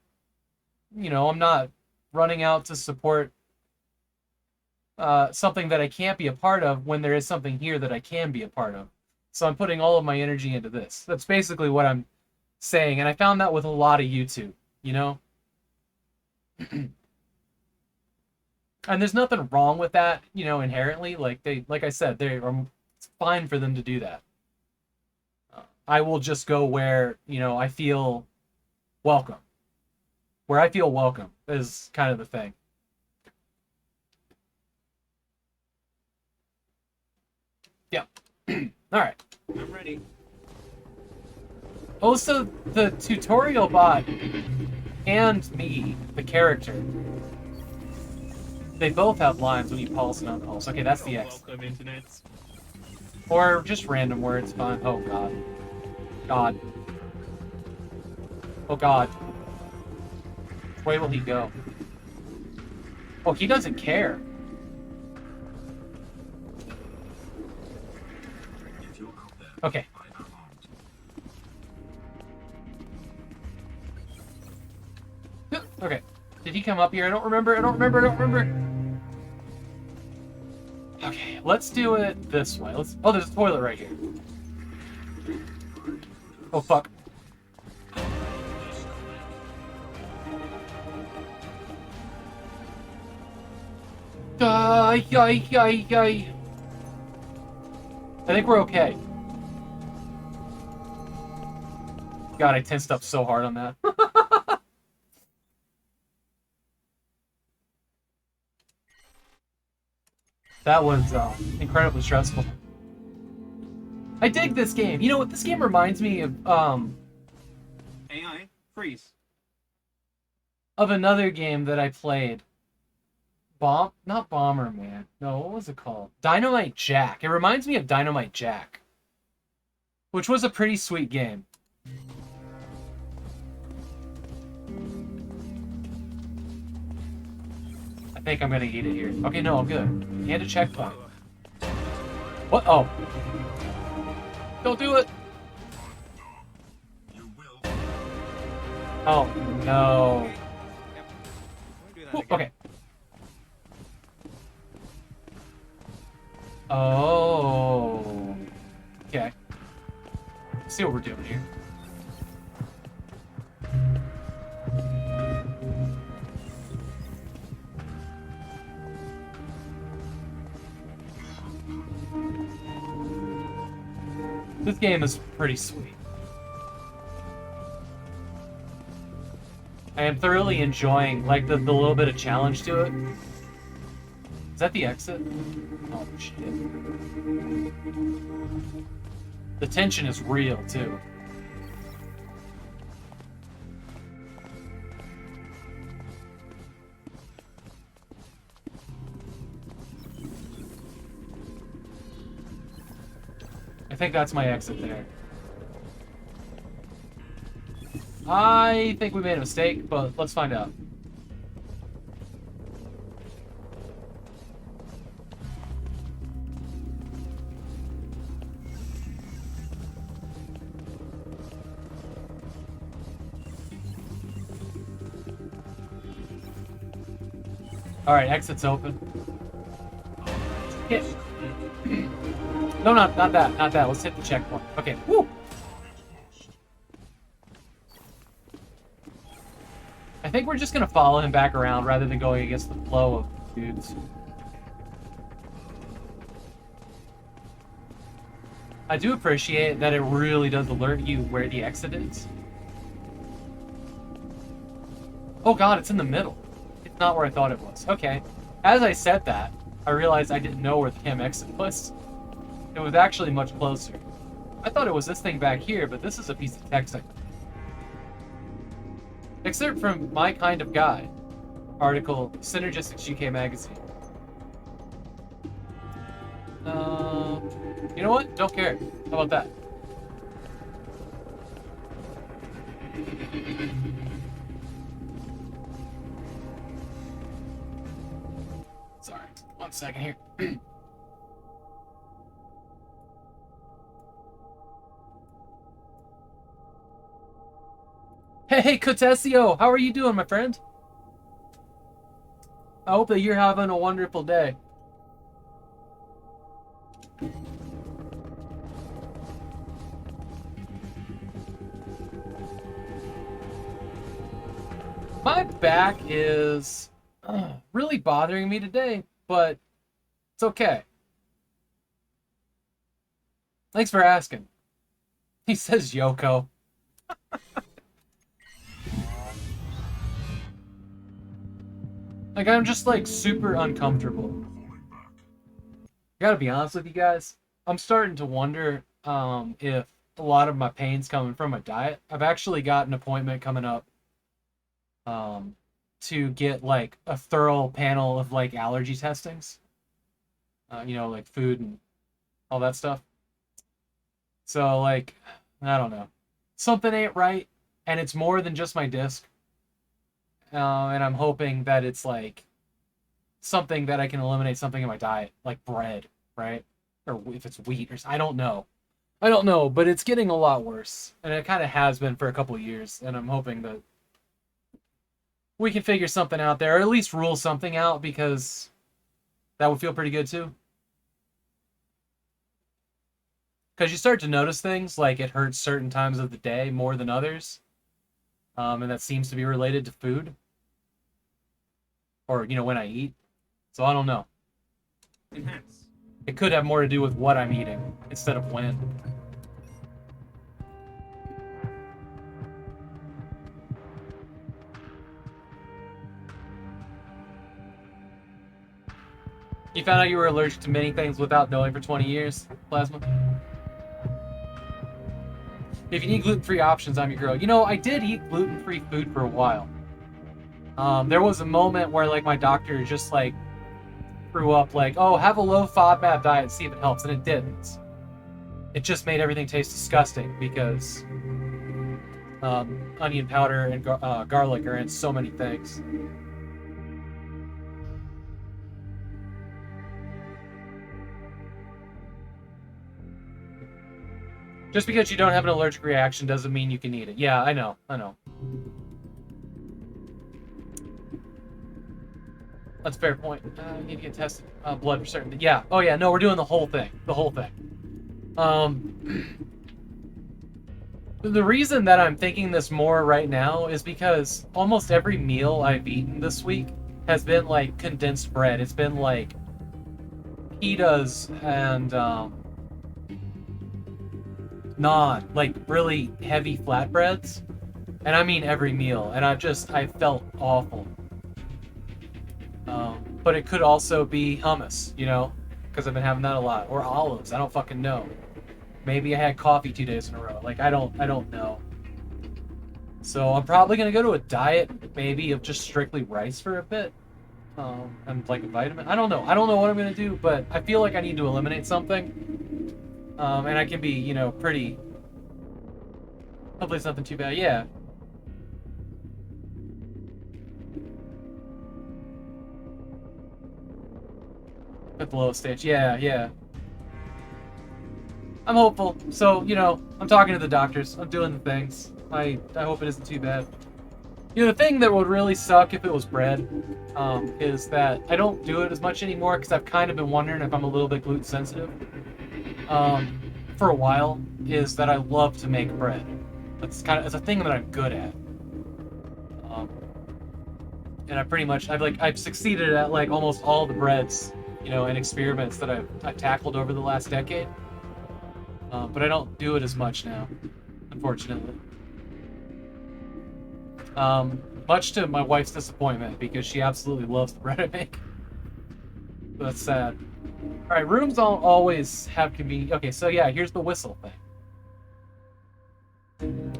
I'm not running out to support something that I can't be a part of when there is something here that I can be a part of. So I'm putting all of my energy into this. That's basically what I'm saying. And I found that with a lot of YouTube, And there's nothing wrong with that, inherently. Like I said, it's fine for them to do that. I will just go where, I feel welcome. Where I feel welcome is kind of the thing. Yeah. All right. I'm ready. Also, the tutorial bot and me, the character, they both have lines when you pulse and unpulse. Okay, that's the X. Welcome, Internet. Or just random words, fine. Oh, God. God. Oh, God. Where will he go? Oh, he doesn't care. Okay. Okay. Did he come up here? I don't remember. Okay, let's do it this way. Oh, there's a toilet right here. Oh, fuck. I think we're okay. God, I tensed up so hard on that. That was incredibly stressful. I dig this game. You know what? This game reminds me of AI, freeze. of another game that I played. Not Bomberman. No, what was it called? Dynamite Jack. It reminds me of Dynamite Jack, which was a pretty sweet game. I think I'm gonna eat it here. Okay, no, I'm good. And a checkpoint. What? Oh. Don't do it! Oh, no. Ooh, okay. Oh. Okay. Let's see what we're doing here. This game is pretty sweet. I am thoroughly enjoying, like, the little bit of challenge to it. Is that the exit? Oh, shit. The tension is real, too. I think that's my exit there. I think we made a mistake, but let's find out. Alright, exit's open. Hit. No, not that, not that. Let's hit the checkpoint. Okay, woo! I think we're just gonna follow him back around rather than going against the flow of dudes. I do appreciate that it really does alert you where the exit is. Oh god, it's in the middle. It's not where I thought it was. Okay. As I said that, I realized I didn't know where the cam exit was. It was actually much closer. I thought it was this thing back here, but this is a piece of text. Excerpt from My Kind of Guide. Article, Synergistics UK Magazine. You know what? Don't care. How about that? Sorry. 1 second here. Hey, Cotesio! How are you doing, my friend? I hope that you're having a wonderful day. My back is really bothering me today, but it's okay. Thanks for asking. He says Yoko. Like, I'm just, like, super uncomfortable. I gotta be honest with you guys. I'm starting to wonder if a lot of my pain's coming from my diet. I've actually got an appointment coming up to get, like, a thorough panel of, like, allergy testings. You know, like food and all that stuff. So, like, I don't know. Something ain't right, and it's more than just my disc. And I'm hoping that it's like something that I can eliminate something in my diet, like bread, right? Or if it's wheat or I don't know. I don't know, but it's getting a lot worse. And it kind of has been for a couple of years. And I'm hoping that we can figure something out there, or at least rule something out, because that would feel pretty good too. Because you start to notice things like it hurts certain times of the day more than others. And that seems to be related to food. Or, you know, when I eat. So I don't know. Enhance. It could have more to do with what I'm eating instead of when. You found out you were allergic to many things without knowing for 20 years, Plasma? If you need gluten-free options, I'm your girl. You know, I did eat gluten-free food for a while. There was a moment where, like, my doctor just, like, threw up, like, oh, have a low FODMAP diet and see if it helps, and it didn't. It just made everything taste disgusting because onion powder and garlic are in so many things. Just because you don't have an allergic reaction doesn't mean you can eat it. Yeah, I know. That's a fair point. I need to get tested. Blood for certain. Yeah. Oh, yeah. No, we're doing the whole thing. The whole thing. The reason that I'm thinking this more right now is because almost every meal I've eaten this week has been, like, condensed bread. It's been, like, pitas and, like really heavy flatbreads. And I mean every meal. And I felt awful. But it could also be hummus, you know, because I've been having that a lot. Or olives, I don't fucking know. Maybe I had coffee 2 days in a row. Like, I don't know. So I'm probably going to go to a diet, maybe, of just strictly rice for a bit. And like a vitamin. I don't know what I'm going to do, but I feel like I need to eliminate something. And I can be, you know, pretty... Hopefully it's nothing too bad. Yeah. At the lowest stage. Yeah. I'm hopeful. So, you know, I'm talking to the doctors. I'm doing the things. I hope it isn't too bad. You know, the thing that would really suck if it was bread is that I don't do it as much anymore because I've kind of been wondering if I'm a little bit gluten sensitive. For a while, is that I love to make bread. It's a thing that I'm good at. And I've succeeded at like almost all the breads, you know, and experiments that I've tackled over the last decade. But I don't do it as much now, unfortunately. Much to my wife's disappointment, because she absolutely loves the bread I make. That's sad. Alright, rooms don't always have convenient... Okay, so yeah, here's the whistle thing.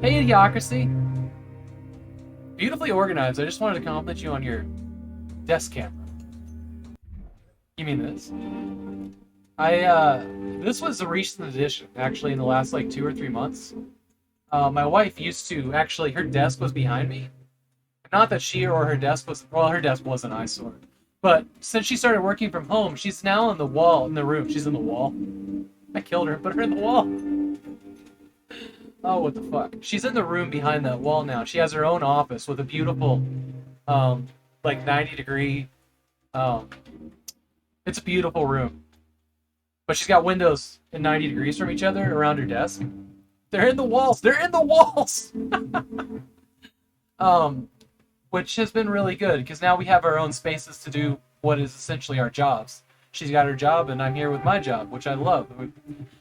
Hey, Idiocracy! Beautifully organized. I just wanted to compliment you on your desk camera. You mean this? This was a recent addition, actually, in the last, like, 2 or 3 months. My wife used to, actually, her desk was behind me. Not that she or her desk was, well, her desk was an eyesore. But since she started working from home, she's now in the wall, in the room. She's in the wall. I killed her, put her in the wall. Oh, what the fuck. She's in the room behind that wall now. She has her own office with a beautiful, like 90-degree, it's a beautiful room. But she's got windows in 90 degrees from each other around her desk. They're in the walls! They're in the walls! Which has been really good, because now we have our own spaces to do what is essentially our jobs. She's got her job, and I'm here with my job, which I love. We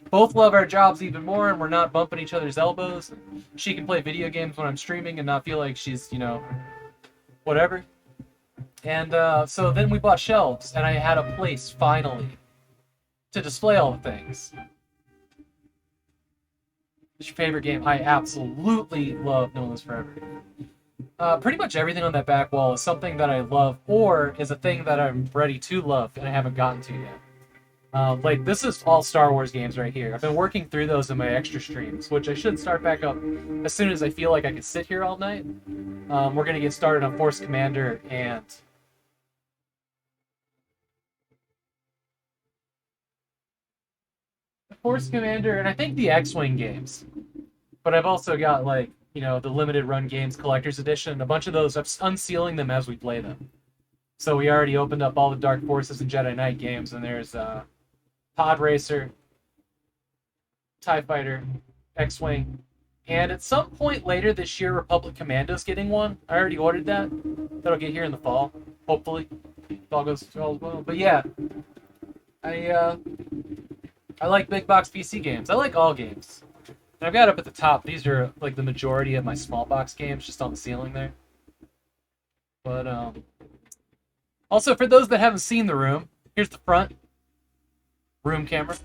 both love our jobs even more, and we're not bumping each other's elbows. She can play video games when I'm streaming and not feel like she's, you know, whatever. And so then we bought shelves, and I had a place, finally, to display all the things. What's your favorite game? I absolutely love No Limits Forever. Pretty much everything on that back wall is something that I love, or is a thing that I'm ready to love and I haven't gotten to yet. Like, this is all Star Wars games right here. I've been working through those in my extra streams, which I should start back up as soon as I feel like I can sit here all night. We're going to get started on Force Commander and... Force Commander, and I think the X-Wing games. But I've also got, like, you know, the limited run games collector's edition. A bunch of those, I'm unsealing them as we play them. So we already opened up all the Dark Forces and Jedi Knight games, and there's Pod Racer, TIE Fighter, X-Wing, and at some point later this year, Republic Commando's getting one. I already ordered that. That'll get here in the fall, hopefully. If all goes well. But yeah, I like big box PC games. I like all games. And I've got up at the top, these are like the majority of my small box games just on the ceiling there. But also for those that haven't seen the room, here's the front room camera.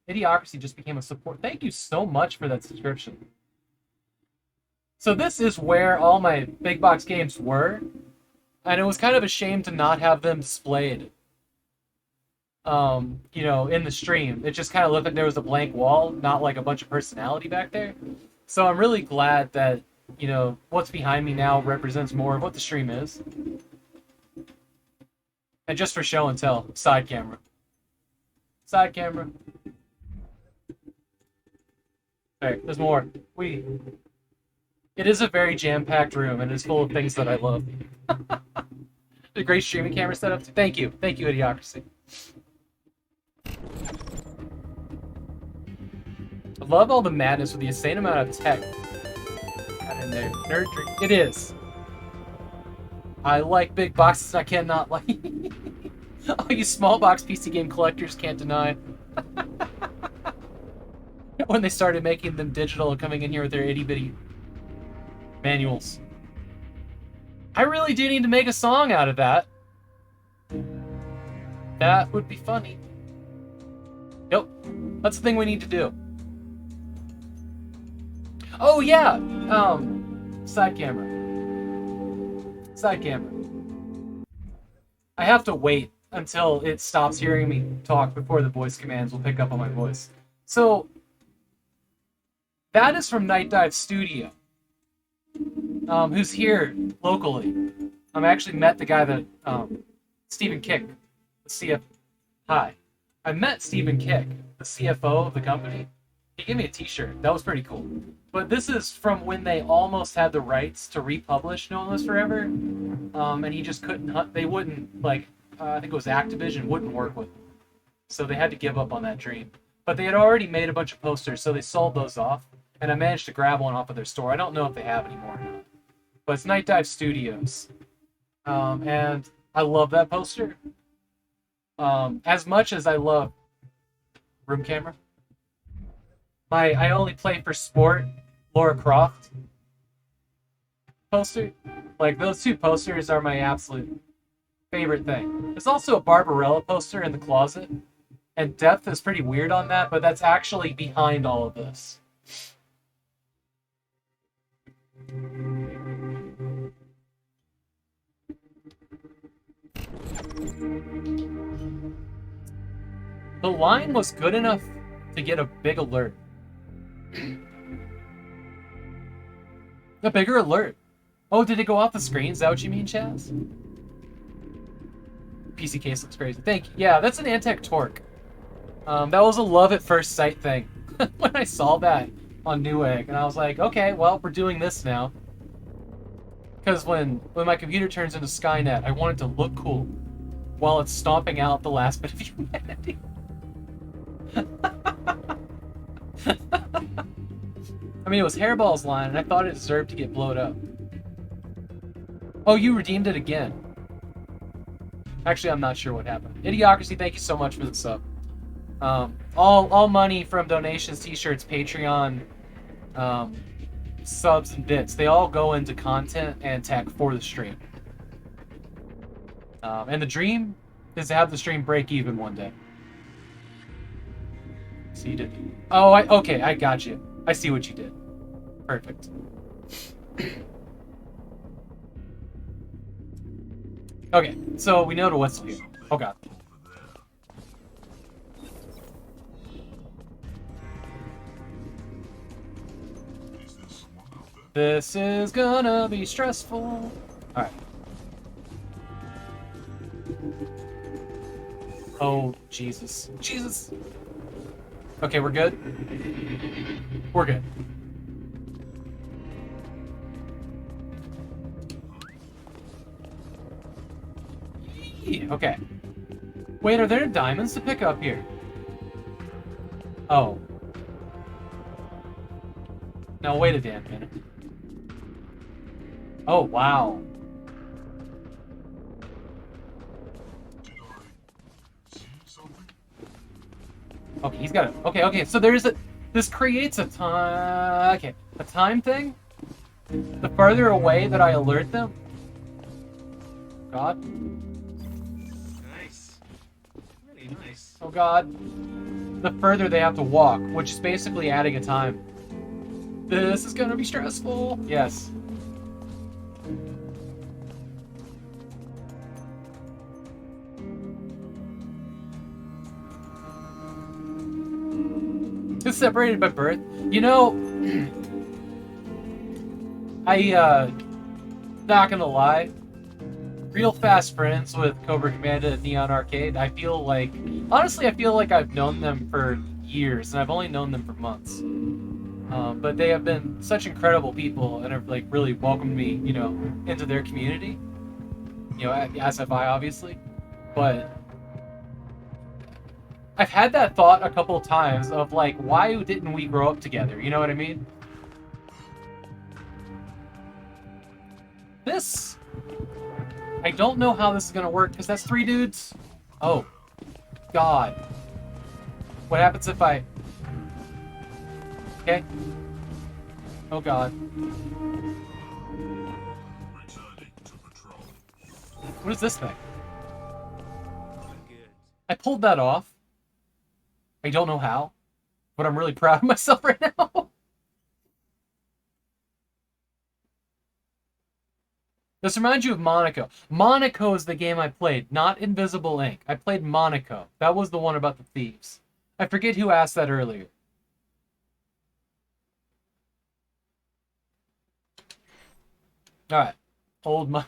Idiocracy just became a support. Thank you so much for that subscription. So this is where all my big box games were, and it was kind of a shame to not have them displayed. You know, in the stream. It just kind of looked like there was a blank wall, not like a bunch of personality back there. So I'm really glad that, you know, what's behind me now represents more of what the stream is. And just for show and tell, side camera. Side camera. Alright, there's more. It is a very jam-packed room, and it's full of things that I love. A great streaming camera setup. Thank you, Idiocracy. I love all the madness with the insane amount of tech got in there. Nerd drink. It is. I like big boxes. I cannot like. All you small box PC game collectors can't deny. when they started making them digital and coming in here with their itty bitty manuals. I really do need to make a song out of that. That would be funny. Yep, that's the thing we need to do. Oh yeah, side camera. Side camera. I have to wait until it stops hearing me talk before the voice commands will pick up on my voice. So, that is from Night Dive Studio, who's here locally. I actually met the guy that, Stephen Kick, the CF. Hi. I met Stephen Kick, the CFO of the company. He gave me a t-shirt. That was pretty cool. But this is from when they almost had the rights to republish No One Lives Forever. And he just couldn't, they wouldn't, like, I think it was Activision, wouldn't work with them. So they had to give up on that dream. But they had already made a bunch of posters, so they sold those off. And I managed to grab one off of their store. I don't know if they have anymore or not. But it's Night Dive Studios. And I love that poster. As much as I love Room Camera. I only play for sport Lara Croft poster. Like, those two posters are my absolute favorite thing. There's also a Barbarella poster in the closet. And depth is pretty weird on that, but that's actually behind all of this. The line was good enough to get a big alert. A bigger alert. Oh, did it go off the screen? Is that what you mean, Chaz? PC case looks crazy. Thank you. Yeah, that's an Antec Torque. That was a love at first sight thing. When I saw that on Newegg, and I was like, okay, well, we're doing this now. Because when my computer turns into Skynet, I want it to look cool while it's stomping out the last bit of humanity. I mean, it was Hairball's line, and I thought it deserved to get blowed up. Oh, you redeemed it again. Actually, I'm not sure what happened. Idiocracy, thank you so much for the sub. All money from donations, t-shirts, Patreon, subs, and bits, they all go into content and tech for the stream. And the dream is to have the stream break even one day. So you did. Oh, okay, I got you. I see what you did. Perfect. Okay, so we know to what's here. Oh god. This is gonna be stressful. Alright. Oh, Jesus. Jesus! Okay, we're good? We're good. Okay. Wait, are there diamonds to pick up here? Oh. Now wait a damn minute. Oh, wow. Okay, he's got it. Okay, so there's a... This creates a time... Okay, a time thing? The further away that I alert them... God. Nice. Really nice. Oh god. The further they have to walk, which is basically adding a time. This is gonna be stressful. Yes. It's separated by birth. You know, not gonna lie, real fast friends with Cobra Commando at Neon Arcade. I feel like, honestly, I feel like I've known them for years, and I've only known them for months. But they have been such incredible people, and have like really welcomed me, you know, into their community. You know, as have I, obviously. But I've had that thought a couple of times of like, why didn't we grow up together? You know what I mean? This, I don't know how this is gonna work because that's 3 dudes. Oh, God. What happens if I... Okay. Oh god. What is this thing? Good. I pulled that off. I don't know how, but I'm really proud of myself right now. This reminds you of Monaco. Monaco is the game I played, not Invisible Ink. I played Monaco. That was the one about the thieves. I forget who asked that earlier. Alright. Old money.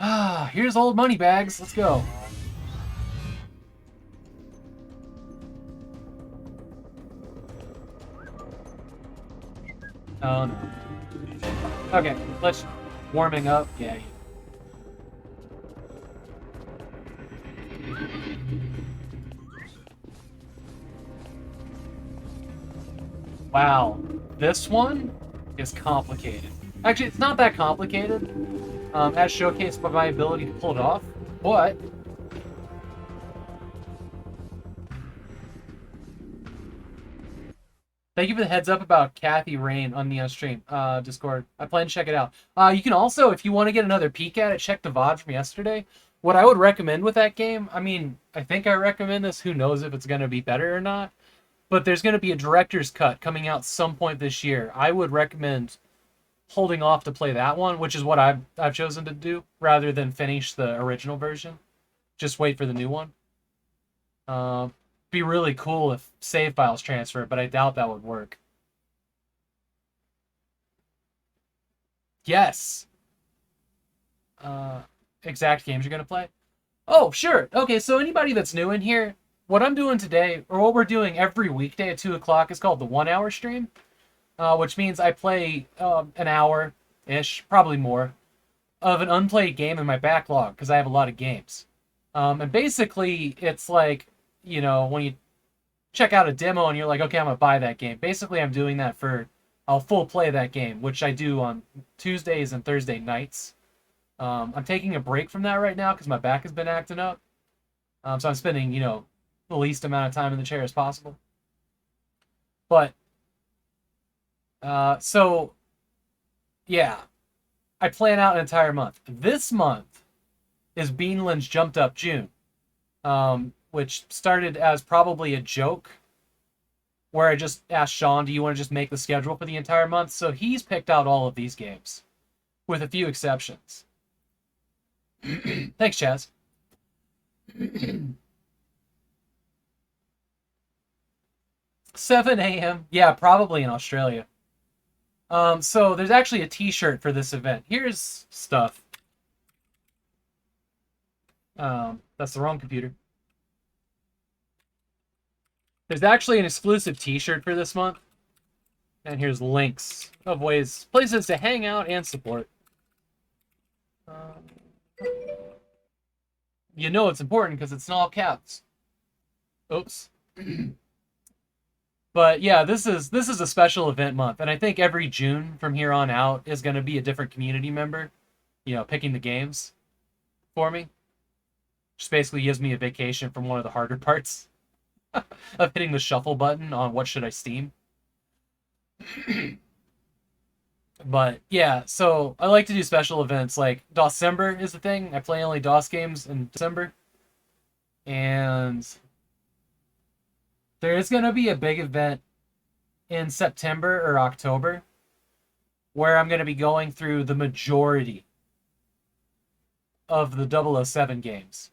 Ah, here's old money bags. Let's go. Oh no. Okay, let's warming up. Yeah. Wow, this one is complicated. Actually, it's not that complicated, as showcased by my ability to pull it off, but thank you for the heads up about Kathy Rain on the stream, Discord. I plan to check it out. You can also, if you want to get another peek at it, check the VOD from yesterday. What I would recommend with that game, I mean, I think I recommend this. Who knows if it's going to be better or not? But there's going to be a director's cut coming out some point this year. I would recommend holding off to play that one, which is what I've chosen to do, rather than finish the original version. Just wait for the new one. Be really cool if save files transfer, but I doubt that would work. Yes. Exact games you're going to play? Oh, sure. Okay, so anybody that's new in here, what I'm doing today, or what we're doing every weekday at 2 o'clock, is called the 1 hour stream, which means I play an hour-ish, probably more, of an unplayed game in my backlog, because I have a lot of games. And basically, it's like, you know, when you check out a demo and you're like, okay, I'm going to buy that game. Basically, I'm doing that for, I'll full play that game, which I do on Tuesdays and Thursday nights. I'm taking a break from that right now because my back has been acting up. So I'm spending, you know, the least amount of time in the chair as possible. But, so, yeah. I plan out an entire month. This month is Beanland's Jumped Up June, which started as probably a joke where I just asked Sean, do you want to just make the schedule for the entire month? So he's picked out all of these games, with a few exceptions. Thanks, Chaz. 7 a.m. Yeah, probably in Australia. So there's actually a t-shirt for this event. Here's stuff. That's the wrong computer. There's actually an exclusive t-shirt for this month. And here's links of places to hang out and support. You know it's important because it's in all caps. Oops. But yeah, this is a special event month, and I think every June from here on out is going to be a different community member, you know, picking the games for me. Just basically gives me a vacation from one of the harder parts of hitting the shuffle button on what should I Steam. But yeah, so I like to do special events like Dosember is the thing. I play only DOS games in December. And there is going to be a big event in September or October where I'm going to be going through the majority of the 007 games,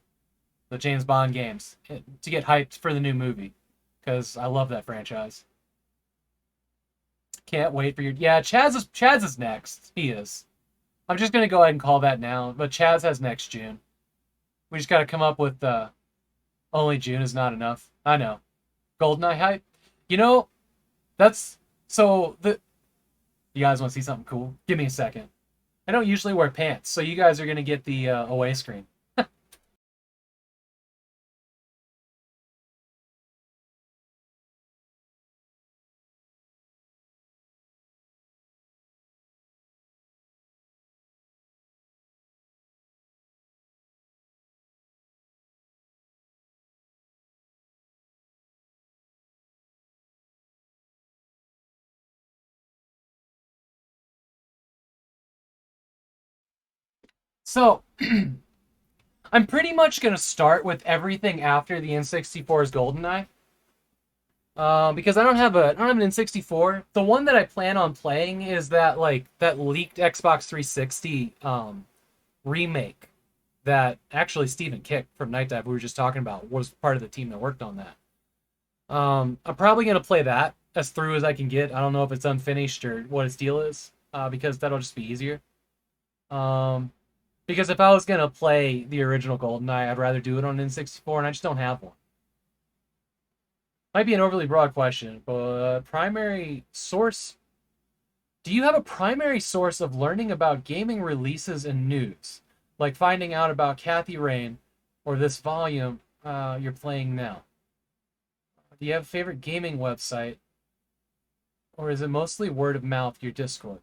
the James Bond games, to get hyped for the new movie, because I love that franchise. Can't wait for your... Yeah, Chaz is next. He is. I'm just going to go ahead and call that now, but Chaz has next June. We just got to come up with... only June is not enough. I know. GoldenEye hype? You know, that's... So, you guys want to see something cool? Give me a second. I don't usually wear pants, so you guys are going to get the away screen. So, I'm pretty much going to start with everything after the N64's GoldenEye. Because I don't have an N64. The one that I plan on playing is that leaked Xbox 360 remake that actually Stephen Kick from Night Dive, we were just talking about, was part of the team that worked on that. I'm probably going to play that as through as I can get. I don't know if it's unfinished or what its deal is, because that'll just be easier. Because if I was going to play the original GoldenEye, I'd rather do it on N64, and I just don't have one. Might be an overly broad question, but primary source... Do you have a primary source of learning about gaming releases and news? Like finding out about Kathy Rain or this volume you're playing now? Do you have a favorite gaming website? Or is it mostly word of mouth, your Discord?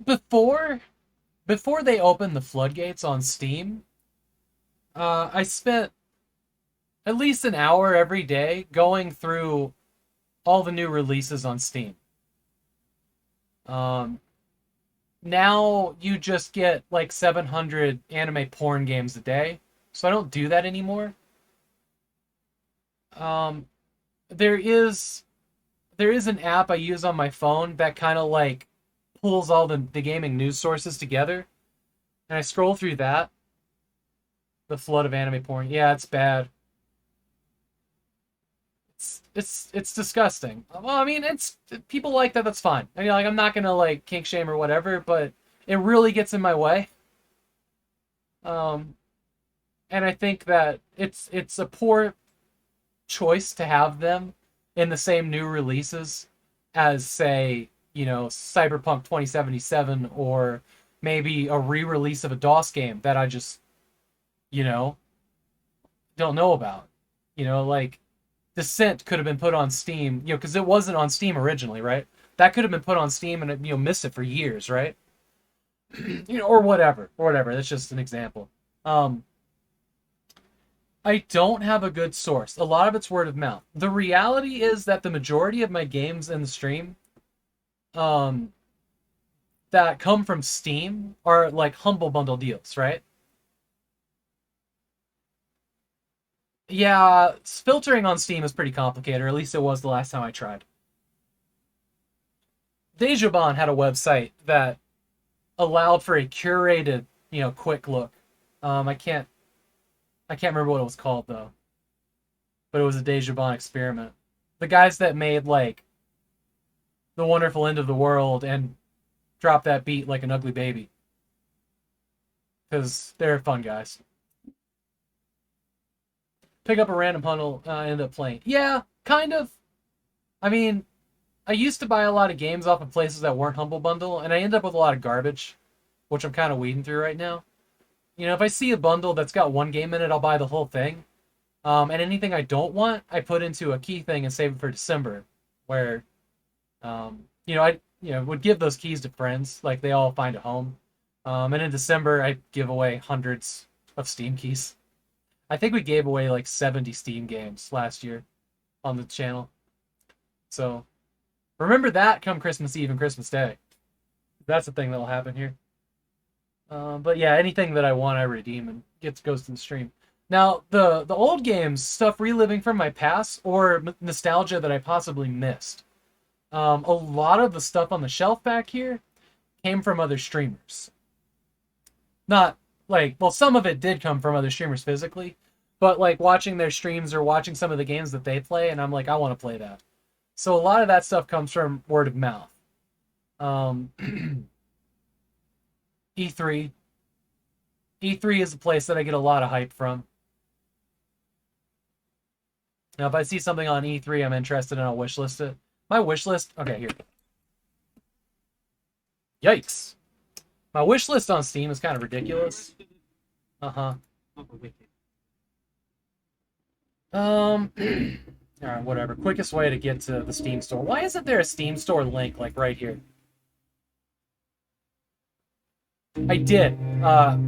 Before they opened the floodgates on Steam, I spent at least an hour every day going through all the new releases on Steam. Now you just get like 700 anime porn games a day, so I don't do that anymore. There is an app I use on my phone that kind of like pulls all the gaming news sources together, and I scroll through that. The flood of anime porn. Yeah, it's bad. It's disgusting. Well, I mean, it's people like that. That's fine. I mean, like I'm not gonna like kink shame or whatever, but it really gets in my way. And I think that it's a poor choice to have them in the same new releases as, say, Cyberpunk 2077 or maybe a re-release of a DOS game that I just, don't know about. Like Descent could have been put on Steam, because it wasn't on Steam originally, right? That could have been put on Steam and missed it for years, right? Or whatever. That's just an example. I don't have a good source. A lot of it's word of mouth. The reality is that the majority of my games in the stream that come from Steam are like Humble Bundle deals, right? Yeah, filtering on Steam is pretty complicated, or at least it was the last time I tried. Dejaban had a website that allowed for a curated, quick look. I can't remember what it was called though, but it was a Dejaban experiment. The guys that made like The Wonderful End of the World and Drop That Beat Like an Ugly Baby, because they're fun guys. Pick up a random bundle, end up playing. Yeah, kind of. I mean, I used to buy a lot of games off of places that weren't Humble Bundle, and I end up with a lot of garbage, which I'm kind of weeding through right now. If I see a bundle that's got one game in it, I'll buy the whole thing. And anything I don't want, I put into a key thing and save it for December, where, I would give those keys to friends, like they all find a home. And in December, I give away hundreds of Steam keys. I think we gave away like 70 Steam games last year on the channel. So remember that come Christmas Eve and Christmas Day. That's the thing that'll happen here. But yeah, anything that I want, I redeem and goes to the stream. Now, the old games, stuff reliving from my past or nostalgia that I possibly missed. A lot of the stuff on the shelf back here came from other streamers. Not like, well, some of it did come from other streamers physically, but like watching their streams or watching some of the games that they play, and I'm like, I want to play that. So a lot of that stuff comes from word of mouth. E3. E3 is a place that I get a lot of hype from. Now, if I see something on E3 I'm interested in, I'll wishlist it. My wishlist... Okay, here. Yikes. My wishlist on Steam is kind of ridiculous. Uh-huh. Alright, whatever. Quickest way to get to the Steam store. Why isn't there a Steam store link, like, right here? I did.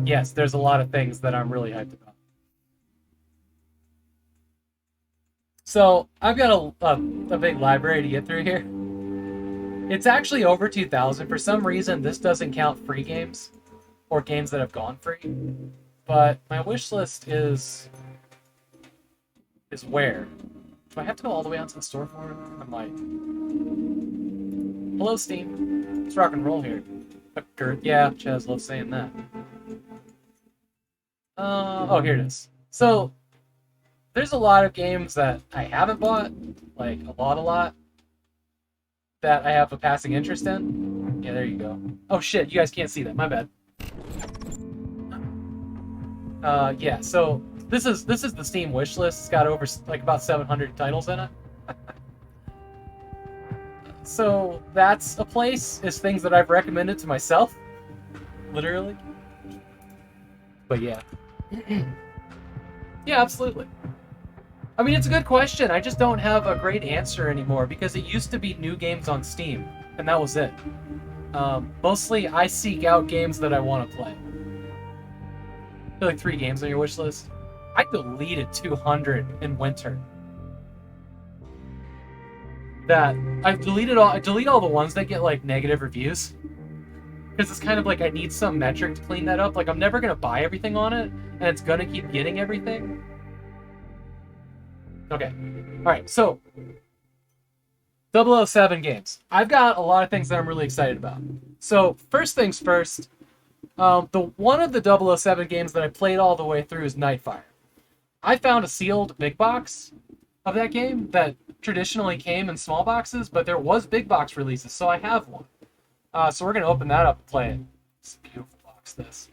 Yes, there's a lot of things that I'm really hyped about. So, I've got a big library to get through here. It's actually over 2,000. For some reason, this doesn't count free games or games that have gone free. But my wish list is where? Do I have to go all the way out to the store for it? I might. Hello, Steam. Let's rock and roll here. Yeah, Chaz loves saying that. Oh, here it is. So, there's a lot of games that I haven't bought, like a lot, that I have a passing interest in. Yeah, there you go. Oh shit, you guys can't see that. My bad. Yeah. So this is the Steam wish list. It's got over like about 700 titles in it. So that's a place. Is things that I've recommended to myself, literally. But yeah. Yeah, absolutely. I mean, it's a good question. I just don't have a great answer anymore because it used to be new games on Steam, and that was it. Mostly, I seek out games that I want to play. Like 3 games on your wish list. I deleted 200 in winter. That I delete all the ones that get like negative reviews. Because it's kind of like I need some metric to clean that up. Like I'm never gonna buy everything on it, and it's gonna keep getting everything. Okay. Alright, so 007 games. I've got a lot of things that I'm really excited about. So, first things first, one of the 007 games that I played all the way through is Nightfire. I found a sealed big box of that game that traditionally came in small boxes, but there was big box releases, so I have one. So we're going to open that up and play it. It's a beautiful box, this.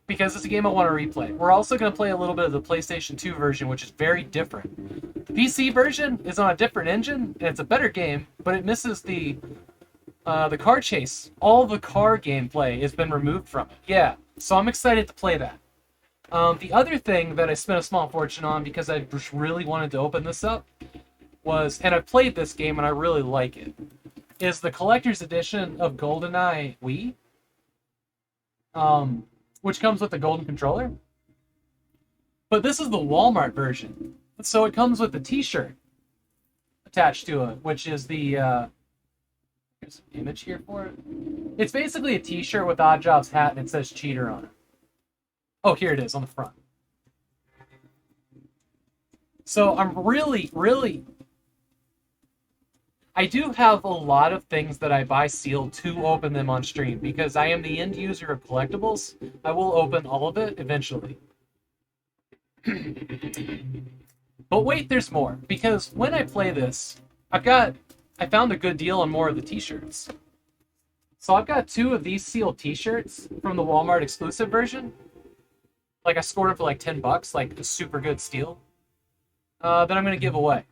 Because it's a game I want to replay. We're also going to play a little bit of the PlayStation 2 version, which is very different. The PC version is on a different engine, and it's a better game, but it misses the car chase. All the car gameplay has been removed from it. Yeah, so I'm excited to play that. The other thing that I spent a small fortune on because I just really wanted to open this up was, and I played this game and I really like it, is the collector's edition of GoldenEye Wii, which comes with the golden controller. But this is the Walmart version. So it comes with the t-shirt attached to it, which is the, here's an image here for it. It's basically a t-shirt with Oddjob's hat and it says cheater on it. Oh, here it is on the front. So I'm really... I do have a lot of things that I buy sealed to open them on stream because I am the end user of collectibles. I will open all of it eventually. But wait, there's more. Because when I play this, I found a good deal on more of the t-shirts. So I've got 2 of these sealed t-shirts from the Walmart exclusive version. Like I scored them for like $10, like a super good steal. That I'm gonna give away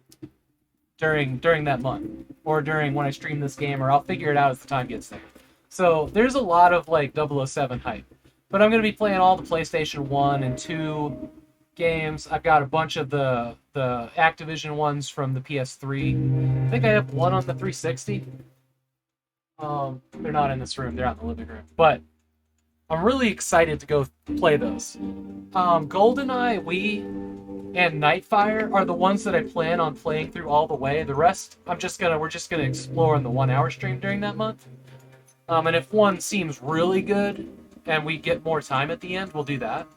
during that month, or during when I stream this game, or I'll figure it out as the time gets there. So there's a lot of like 007 hype, but I'm gonna be playing all the PlayStation 1 and 2 games. I've got a bunch of the Activision ones from the PS3. I think I have one on the 360. They're not in this room. They're out in the living room, but I'm really excited to go play those. GoldenEye Wii and Nightfire are the ones that I plan on playing through all the way. The rest, we're just gonna explore in the 1-hour stream during that month. And if one seems really good and we get more time at the end, we'll do that.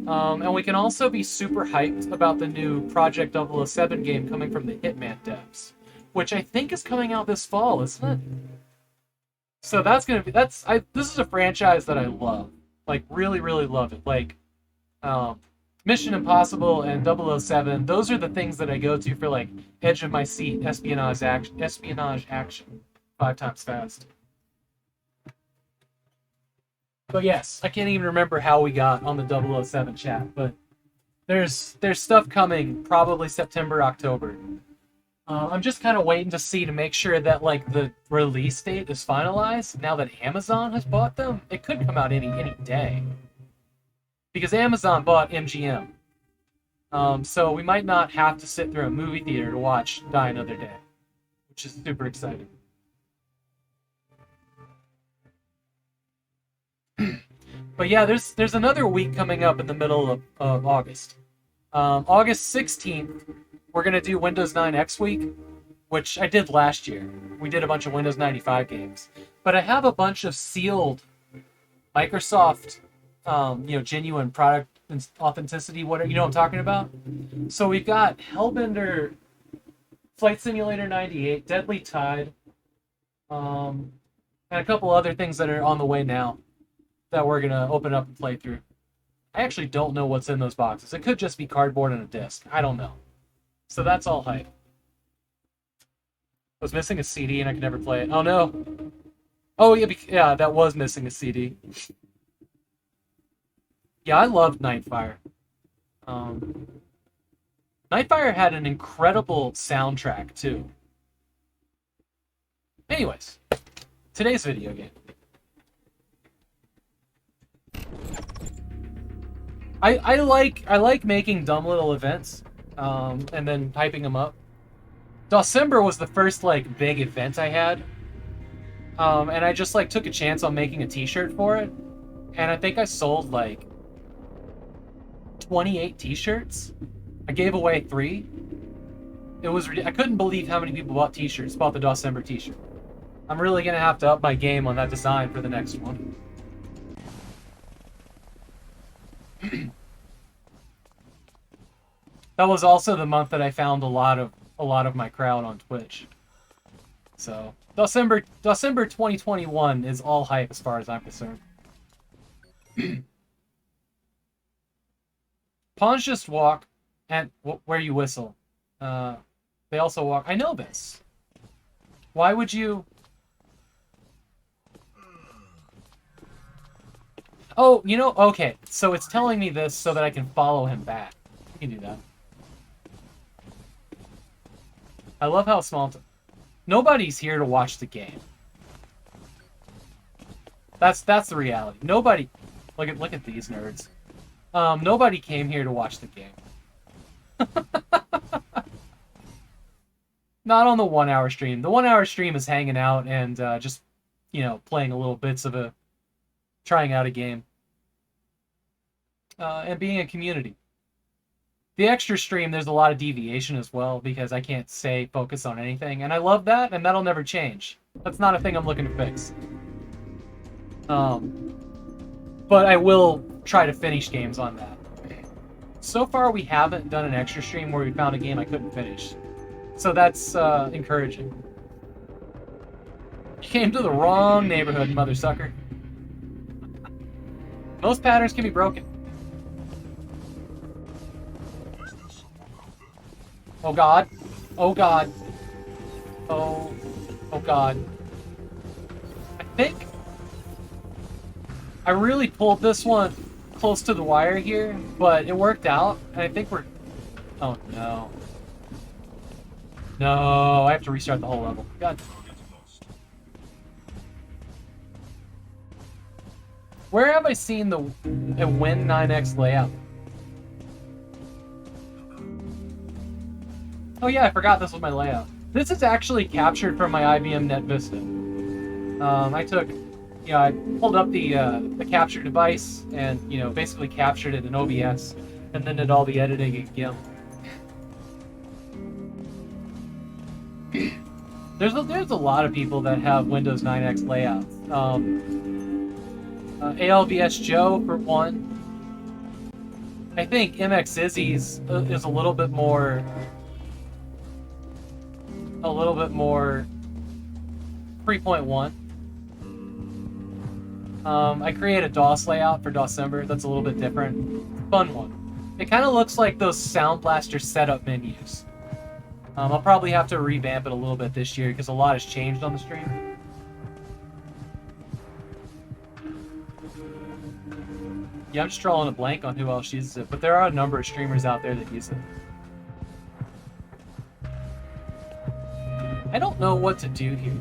And we can also be super hyped about the new Project 007 game coming from the Hitman devs, which I think is coming out this fall, isn't it? So that's gonna be this is a franchise that I love, like really love it. Like, Mission Impossible and 007. Those are the things that I go to for like edge of my seat espionage action. 5 times fast. But yes, I can't even remember how we got on the 007 chat, but there's stuff coming probably September, October. I'm just kind of waiting to see to make sure that like the release date is finalized. Now that Amazon has bought them, it could come out any day. Because Amazon bought MGM. So we might not have to sit through a movie theater to watch Die Another Day, which is super exciting. But yeah, there's another week coming up in the middle of August. August 16th, we're going to do Windows 9 X Week. which I did last year. We did a bunch of Windows 95 games. But I have a bunch of sealed Microsoft, genuine product authenticity, whatever, you know what I'm talking about? So we've got Hellbender, Flight Simulator 98, Deadly Tide, and a couple other things that are on the way now that we're going to open up and play through. I actually don't know what's in those boxes. It could just be cardboard and a disc. I don't know. So that's all hype. I was missing a CD and I could never play it. Oh no. Oh yeah, that was missing a CD. Yeah, I loved Nightfire. Nightfire had an incredible soundtrack too. Anyways, today's video game. I like making dumb little events, and then hyping them up. Dosember was the first like big event I had, and I just like took a chance on making a T-shirt for it, and I think I sold like 28 T-shirts. I gave away 3. It was I couldn't believe how many people bought T-shirts, bought the Dosember T-shirt. I'm really gonna have to up my game on that design for the next one. That was also the month that I found a lot of my crowd on Twitch. So December 2021 is all hype as far as I'm concerned. Pawns just walk and where you whistle. They also walk. I know this. Why would you? Oh, okay. So it's telling me this so that I can follow him back. You can do that. I love how small... Nobody's here to watch the game. That's the reality. Nobody... Look at these nerds. Nobody came here to watch the game. Not on the 1 hour stream. The 1 hour stream is hanging out and just, playing a little bits of a... Trying out a game. And being a community. The extra stream, there's a lot of deviation as well, because I can't stay focused on anything. And I love that, and that'll never change. That's not a thing I'm looking to fix. But I will try to finish games on that. So far, we haven't done an extra stream where we found a game I couldn't finish. So that's encouraging. You came to the wrong neighborhood, mother sucker. Most patterns can be broken. Oh god. Oh god. Oh god. I think I really pulled this one close to the wire here, but it worked out, and I think we're... Oh no. No, I have to restart the whole level. God. Where have I seen the Win 9X layout? Oh yeah, I forgot this was my layout. This is actually captured from my IBM Net Vista. I pulled up the capture device and, basically captured it in OBS and then did all the editing in GIMP. There's a lot of people that have Windows 9X layouts. ALVS Joe, for one. I think MX Izzy's is a little bit more 3.1. I create a DOS layout for Dosember that's a little bit different. Fun one. It kind of looks like those Sound Blaster setup menus. I'll probably have to revamp it a little bit this year because a lot has changed on the stream. Yeah, I'm just drawing a blank on who else uses it, but there are a number of streamers out there that use it. I don't know what to do here.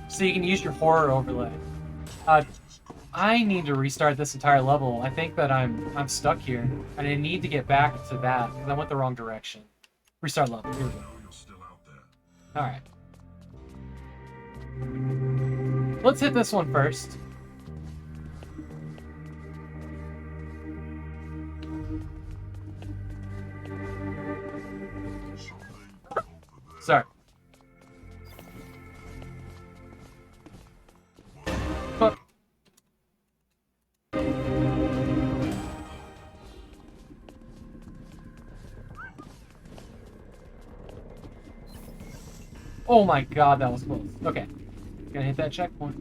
So you can use your horror overlay. I need to restart this entire level. I think that I'm stuck here, and I need to get back to that because I went the wrong direction. Restart level. Here we go. All right. Let's hit this one first. Sorry. Fuck. Oh my god, that was close. Okay. Gonna hit that checkpoint.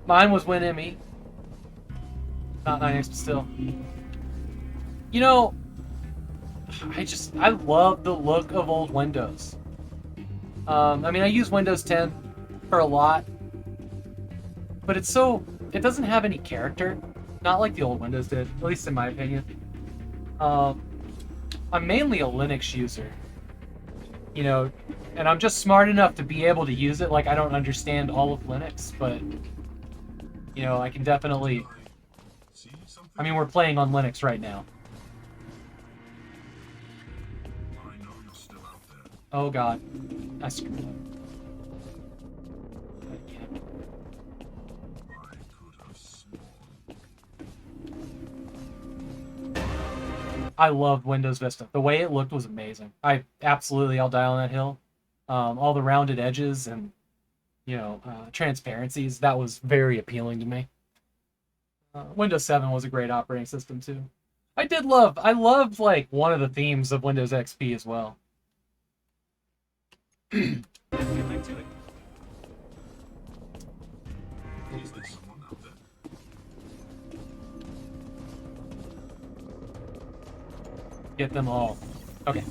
Mine was win ME. Not 9x, but still. You know, I love the look of old Windows. I mean, I use Windows 10 for a lot, but it doesn't have any character. Not like the old Windows did, at least in my opinion. I'm mainly a Linux user, you know, and I'm just smart enough to be able to use it. Like, I don't understand all of Linux, but, you know, I can definitely... I mean, we're playing on Linux right now. Oh god. I screwed up. I loved Windows Vista. The way it looked was amazing. I'll die on that hill. All the rounded edges and, you know, transparencies, that was very appealing to me. Windows 7 was a great operating system too. I loved like one of the themes of Windows XP as well. Let's get back to it. Get them all. Okay.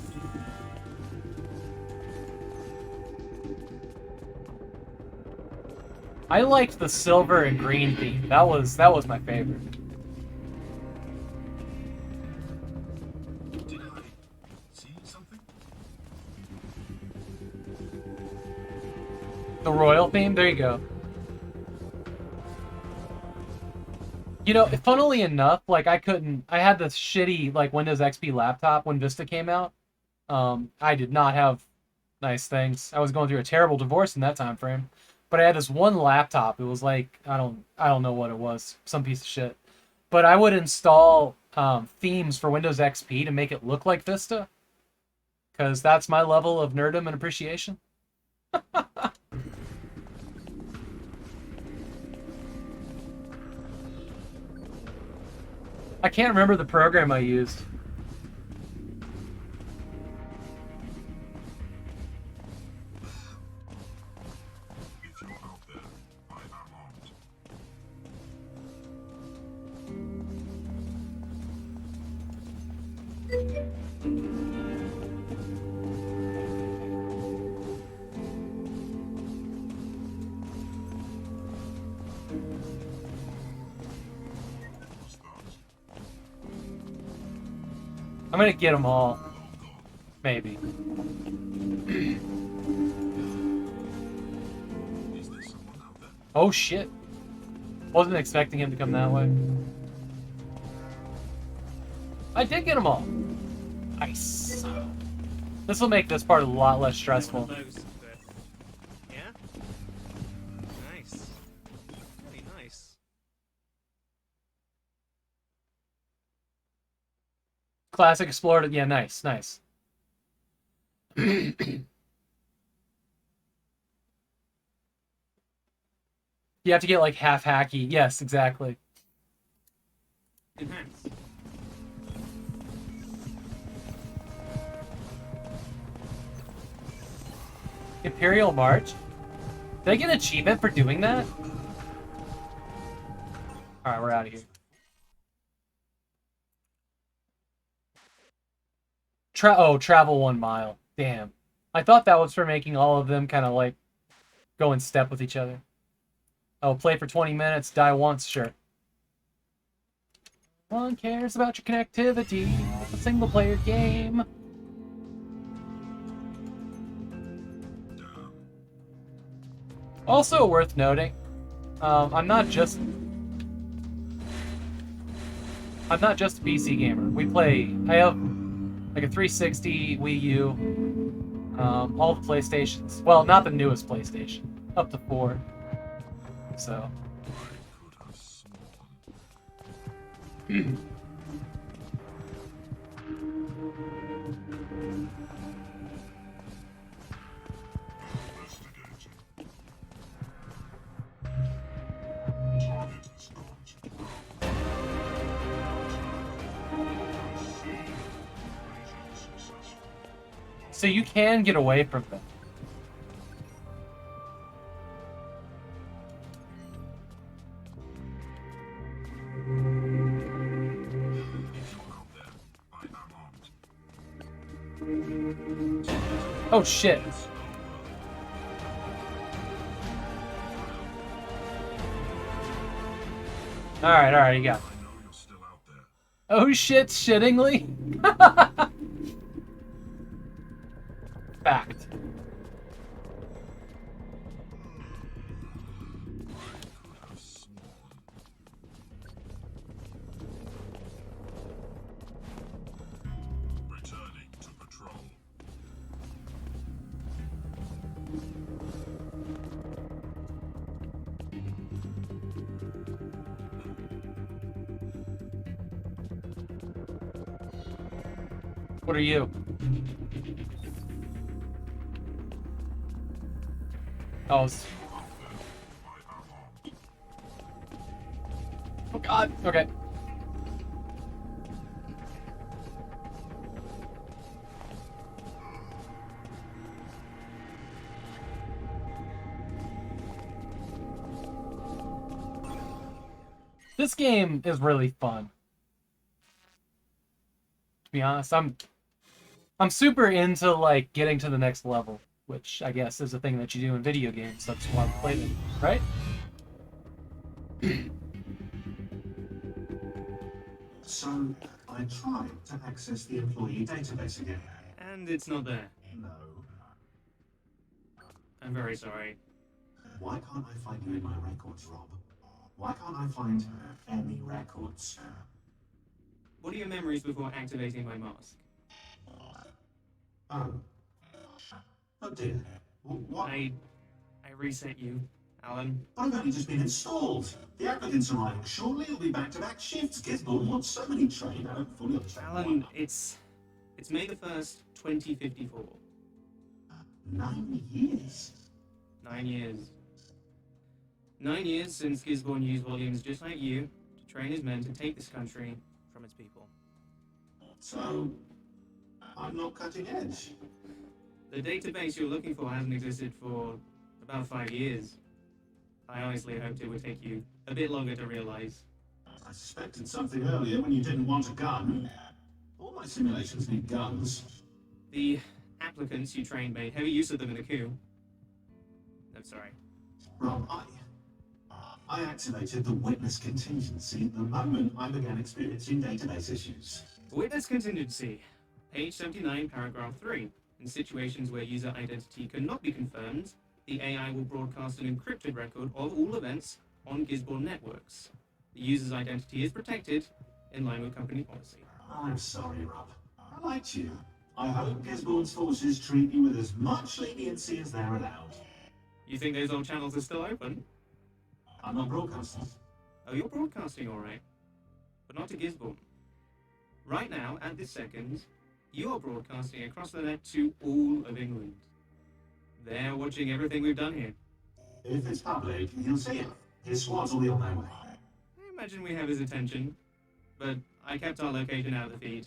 I liked the silver and green theme. That was my favorite. Did I see something? The royal theme? There you go. You know, funnily enough, like I had this shitty like Windows XP laptop when Vista came out. I did not have nice things. I was going through a terrible divorce in that time frame. But I had this one laptop. It was like, I don't know what it was, some piece of shit. But I would install themes for Windows XP to make it look like Vista, because that's my level of nerdom and appreciation. I can't remember the program I used. I'm gonna get them all. Maybe. Oh shit. Wasn't expecting him to come that way. I did get them all. Nice. This will make this part a lot less stressful. Yeah? Nice. Really nice. Classic Explorer. Yeah, nice, nice. You have to get like half hacky. Yes, exactly. Enhance. Imperial March? Did I get an achievement for doing that? Alright, we're out of here. Travel 1 mile. Damn. I thought that was for making all of them kind of like go in step with each other. Oh, play for 20 minutes, die once, sure. No one cares about your connectivity. It's a single player game. Also worth noting, I'm not just a PC gamer. I have like a 360, Wii U, all the PlayStations. Well, not the newest PlayStation, up to 4. So. So you can get away from them. Oh shit. Alright, you got it. Oh shit, shittingly? Fact. Returning to patrol. What are you? Oh, oh god, okay. This game is really fun. To be honest, I'm super into like getting to the next level, which I guess is a thing that you do in video games. That's why I play them, right? So, I tried to access the employee database again. And it's not there. No. I'm very sorry. Why can't I find you in my records, Rob? Why can't I find any records? What are your memories before activating my mask? Oh. Oh dear. What? I reset you, Alan. But I've only just been installed. The applicant's arriving shortly. It'll be back-to-back shifts. Gisborne wants so many trained. I don't fully understand. Alan, it's May the 1st, 2054. 9 years. 9 years. 9 years since Gisborne used volumes just like you to train his men to take this country from its people. So, I'm not cutting edge. The database you're looking for hasn't existed for about 5 years. I honestly hoped it would take you a bit longer to realize. I suspected something earlier when you didn't want a gun. All my simulations need guns. The applicants you trained made heavy use of them in the coup. I'm sorry. Rob, I activated the witness contingency the moment I began experiencing database issues. Witness contingency. Page 79, paragraph 3. In situations where user identity cannot be confirmed, the AI will broadcast an encrypted record of all events on Gisborne networks. The user's identity is protected in line with company policy. I'm sorry, Rob. I liked you. I hope Gisborne's forces treat you with as much leniency as they're allowed. You think those old channels are still open? I'm not broadcasting. Oh, you're broadcasting all right. But not to Gisborne. Right now, at this second, you are broadcasting across the net to all of England. They're watching everything we've done here. If it's public, he'll see it. His squads will be on their way. I imagine we have his attention, but I kept our location out of the feed.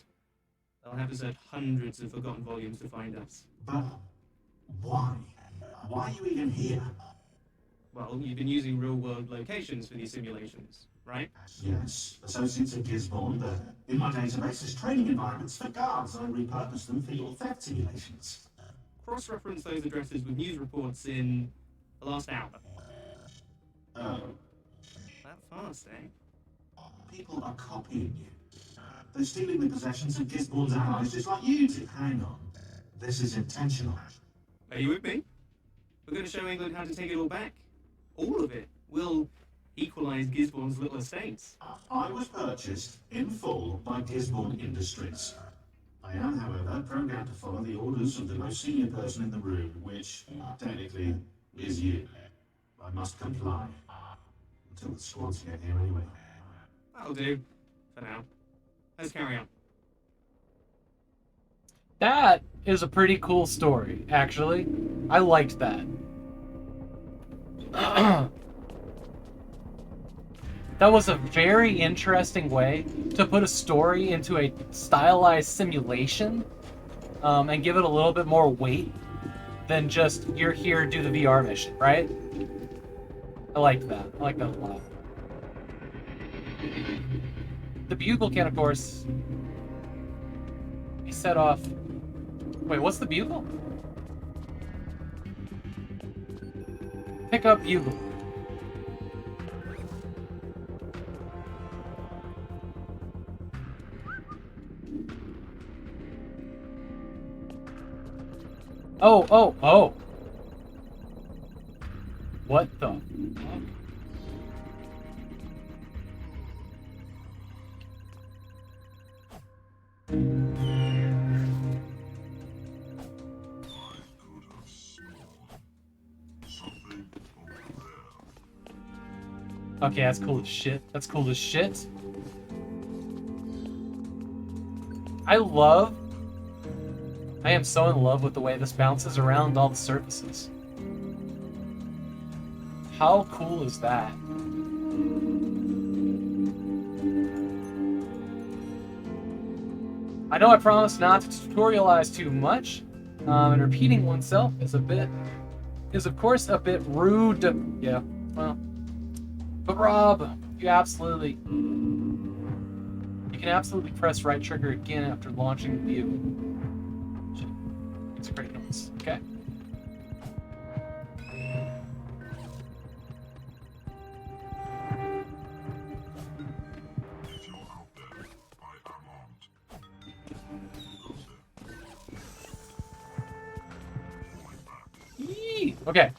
They'll have to search hundreds of forgotten volumes to find us. But why? Why are you even here? Well, you've been using real-world locations for these simulations, right? Yes, associates at Gisborne, but in my database is training environments for guards. I repurpose them for your theft simulations. Cross-reference those addresses with news reports in the last hour. Oh, That fast, eh? people are copying you. They're stealing the possessions of Gisborne's allies just like you did. Hang on. This is intentional. Are you with me? We're going to show England how to take it all back. All of it. We'll equalize Gisborne's little estates. I was purchased in full by Gisborne Industries. I am, however, programmed to follow the orders of the most senior person in the room, which, technically, is you. I must comply. Until the squads get here anyway. That'll do. For now. Let's carry on. That is a pretty cool story, actually. I liked that. That was a very interesting way to put a story into a stylized simulation. and give it a little bit more weight than just you're here, do the VR mission, right? I like that. I like that a lot. The bugle can, of course, be set off. Wait, what's the bugle? Pick up bugle. Oh, oh, oh. What the fuck? Okay, that's cool as shit. That's cool as shit. I am so in love with the way this bounces around all the surfaces. How cool is that? I know I promised not to tutorialize too much, and repeating oneself is of course a bit rude. Yeah, well, but Rob, you can absolutely press right trigger again after launching the vehicle. Shit. It's a great noise. Okay. Yee! Okay.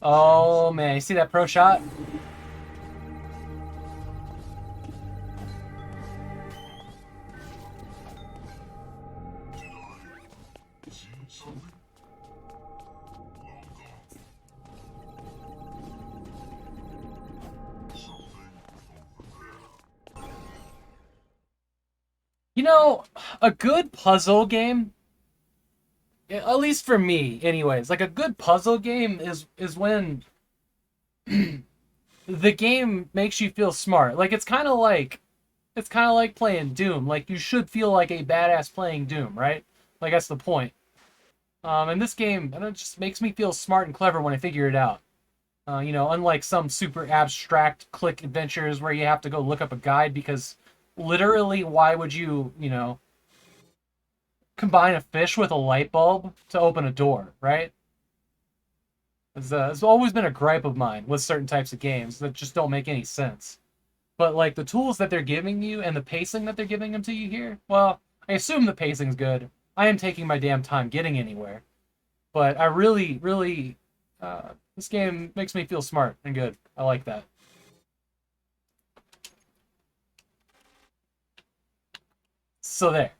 Oh man, you see that pro shot? You know, a good puzzle game, at least for me anyways, like a good puzzle game is when the game makes you feel smart. Like it's kind of like playing Doom. Like you should feel like a badass playing Doom, right? Like that's the point. And this game, it just makes me feel smart and clever when I figure it out. You know, unlike some super abstract click adventures where you have to go look up a guide because literally, why would you, you know, combine a fish with a light bulb to open a door, right? It's always been a gripe of mine with certain types of games that just don't make any sense. But like the tools that they're giving you and the pacing that they're giving them to you here, well, I assume the pacing's good. I am taking my damn time getting anywhere. But I really, this game makes me feel smart and good. I like that. So there.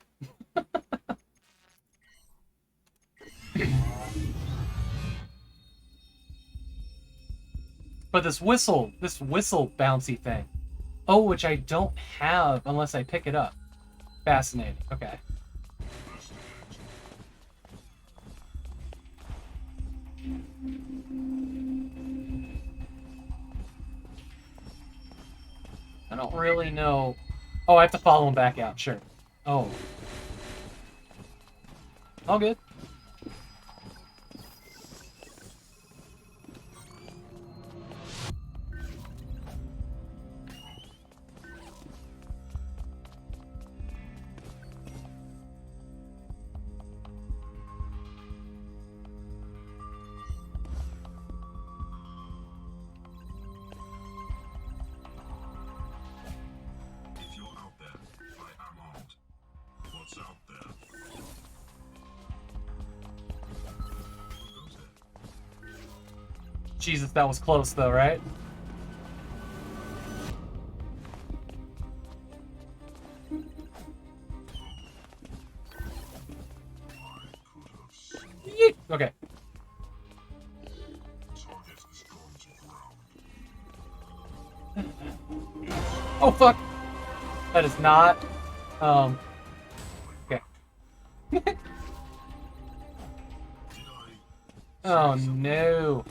But this whistle bouncy thing. Oh, which I don't have unless I pick it up. Fascinating. Okay. I don't really know. Oh, I have to follow him back out. Sure. Oh. All good. Jesus, that was close though, right? Yeet. Okay. Oh fuck! That is not. Okay. Oh no.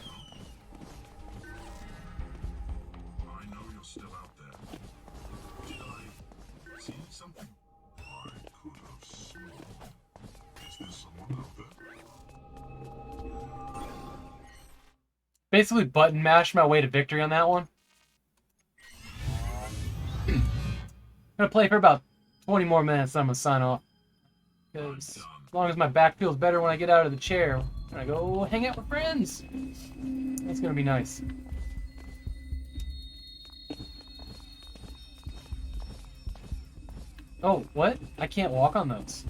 I know you're still out there. Did I see something? I could have sworn. Is there someone out there? Basically button mash my way to victory on that one. I'm gonna play for about 20 more minutes, then I'm gonna sign off. Because as long as my back feels better when I get out of the chair, and I go hang out with friends, that's gonna be nice. Oh, what? I can't walk on those.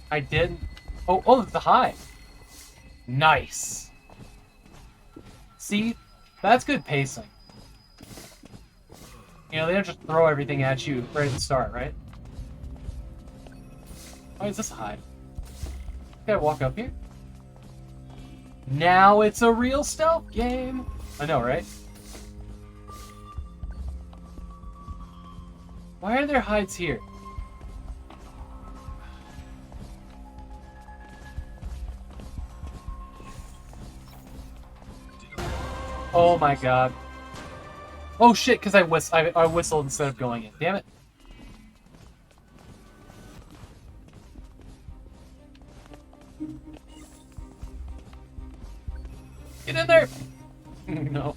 I didn't. Oh, it's a hive. Nice. See, that's good pacing. You know, they don't just throw everything at you right at the start, right? Why is this a hive? Can I walk up here? Now it's a real stealth game. I know, right? Why are there hides here? Oh my god. Oh shit, because I whistled instead of going in. Damn it. Get in there! No.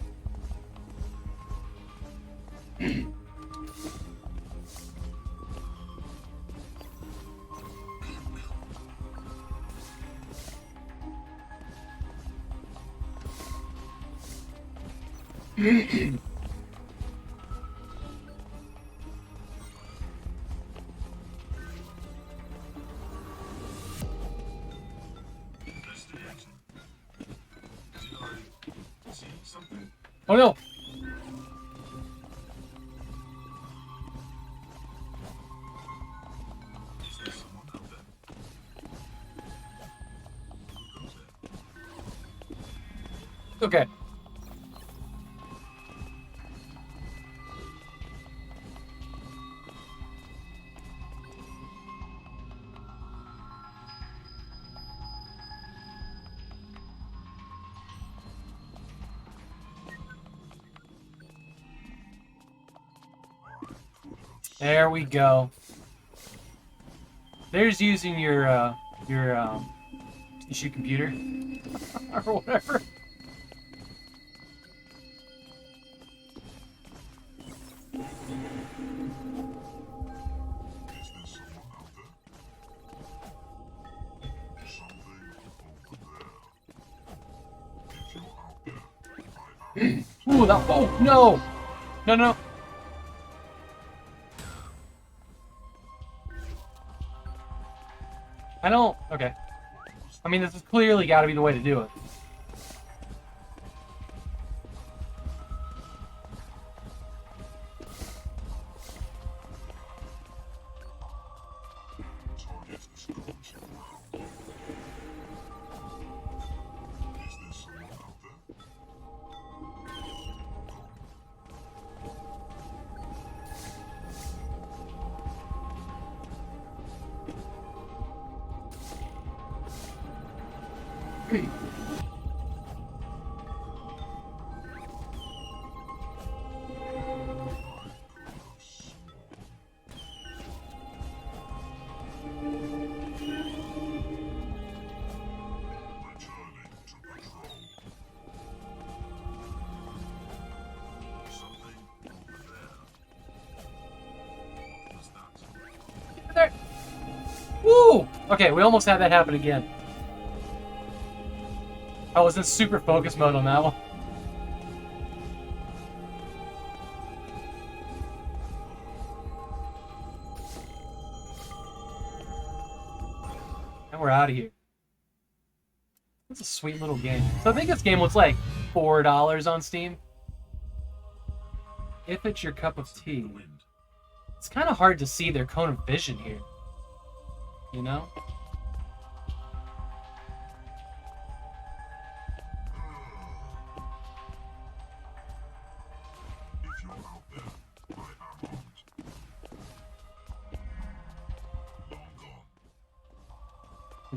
Oh no! Okay. There we go. There's using your issue computer or whatever. Ooh, that. Oh no! No, no. I don't. Okay. I mean, this has clearly got to be the way to do it. There. Woo! Okay, we almost had that happen again. I was in super focus mode on that one. And we're out of here. That's a sweet little game. So I think this game was like $4 on Steam. If it's your cup of tea. It's kind of hard to see their cone of vision here. You know?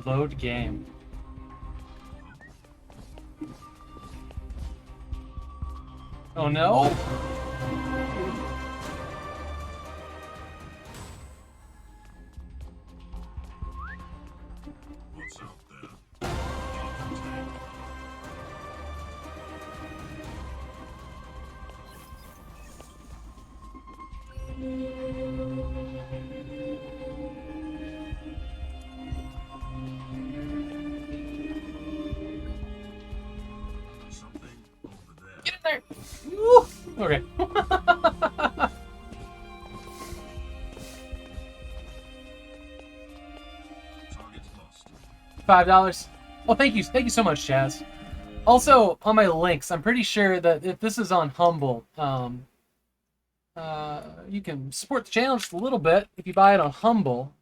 Load game. Oh no! What's out there? Something over there. Get in there! Woo! Okay. Target's lost. $5. Oh, thank you so much, Chaz. Also, on my links, I'm pretty sure that if this is on Humble, you can support the channel just a little bit if you buy it on Humble.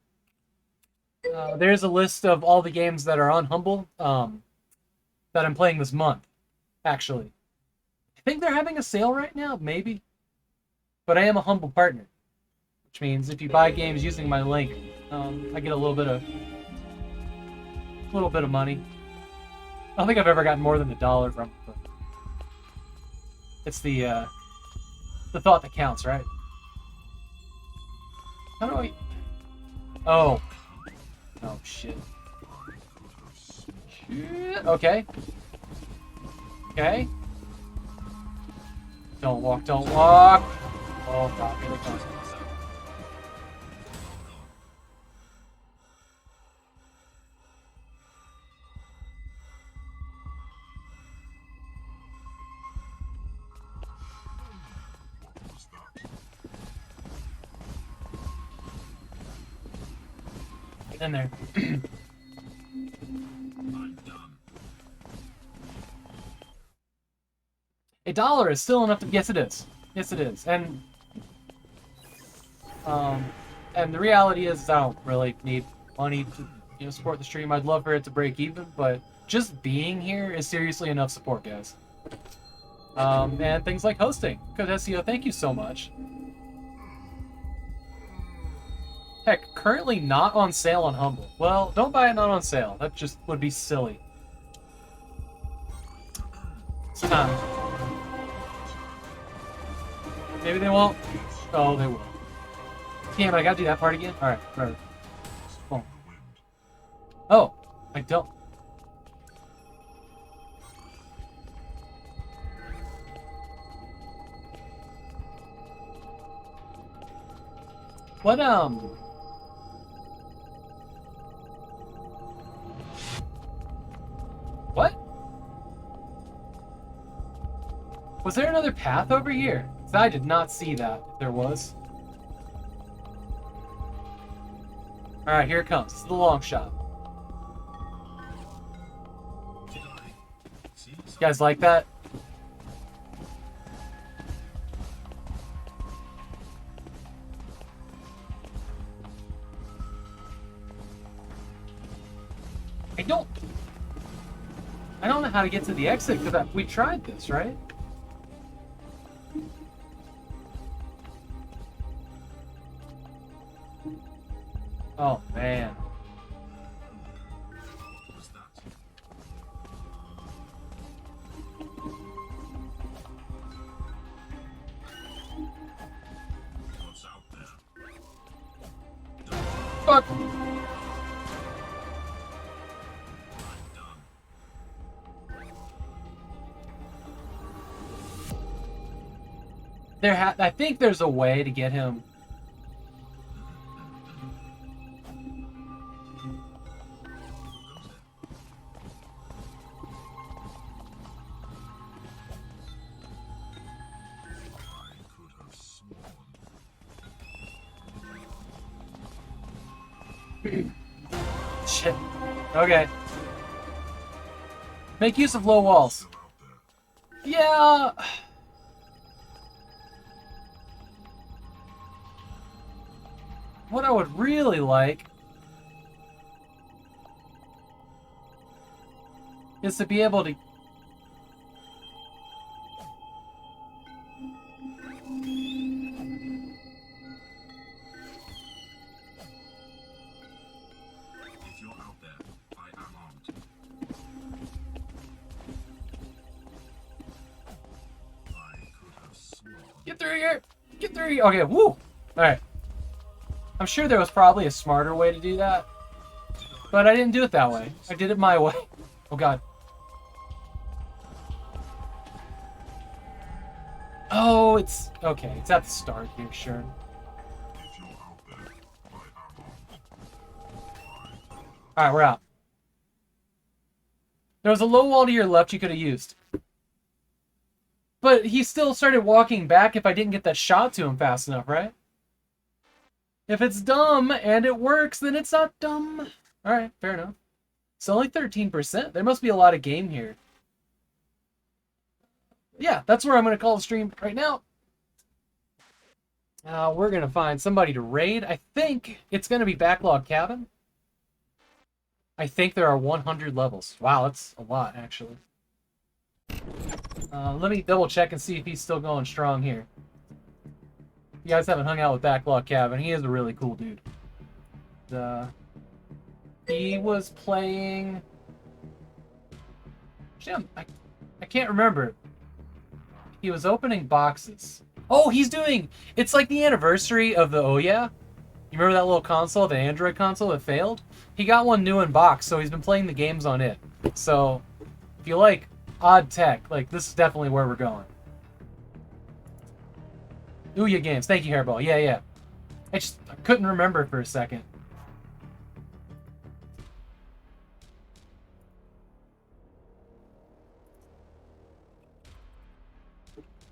There's a list of all the games that are on Humble that I'm playing this month, actually. I think they're having a sale right now, maybe. But I am a Humble partner, which means if you buy games using my link, I get a little bit of money. I don't think I've ever gotten more than $1 from it, but it's the thought that counts, right? How do I... Oh. Oh, shit. Shit. Okay. Okay. Don't walk, don't walk. Oh, God, here they come. Get in there. $1 is still enough to... Yes, it is. Yes, it is. And the reality is I don't really need money to support the stream. I'd love for it to break even, but just being here is seriously enough support, guys. And things like hosting. Codesio, thank you so much. Heck, currently not on sale on Humble. Well, don't buy it not on sale. That just would be silly. It's time. Maybe they won't. Oh, they will. Damn it, I gotta do that part again? Alright, right. Oh. Oh, I don't. What, What? Was there another path over here? 'Cause I did not see that, if there was. Alright, here it comes. This is the long shot. You guys like that? I don't know how to get to the exit because we tried this, right? Oh, man. What's out there? Fuck! I think there's a way to get him. Shit. Okay. Make use of low walls. Yeah. what I would really like is to be able to... If you're out there, I am armed. I could have sworn. Get through here! Get through here! Okay, woo! Alright. I'm sure there was probably a smarter way to do that. But I didn't do it that way. I did it my way. Oh god. Oh, it's... Okay, it's at the start here, sure. If you're out there, I am armed. Alright, we're out. There was a low wall to your left you could have used. But he still started walking back if I didn't get that shot to him fast enough, right? If it's dumb and it works, then it's not dumb. Alright, fair enough. It's only 13%. There must be a lot of game here. Yeah, that's where I'm going to call the stream right now. We're going to find somebody to raid. I think it's going to be Backlog Cabin. I think there are 100 levels. Wow, that's a lot, actually. Let me double check and see if he's still going strong here. You guys haven't hung out with Backlog Cabin. He is a really cool dude. He was playing... Actually, I can't remember. He was opening boxes. Oh, he's doing... It's like the anniversary of the Oh Yeah? You remember that little console, the Android console that failed? He got one new in box, so he's been playing the games on it. So, if you like odd tech, like, this is definitely where we're going. Ouya Games. Thank you, Hairball. Yeah, yeah. I couldn't remember for a second.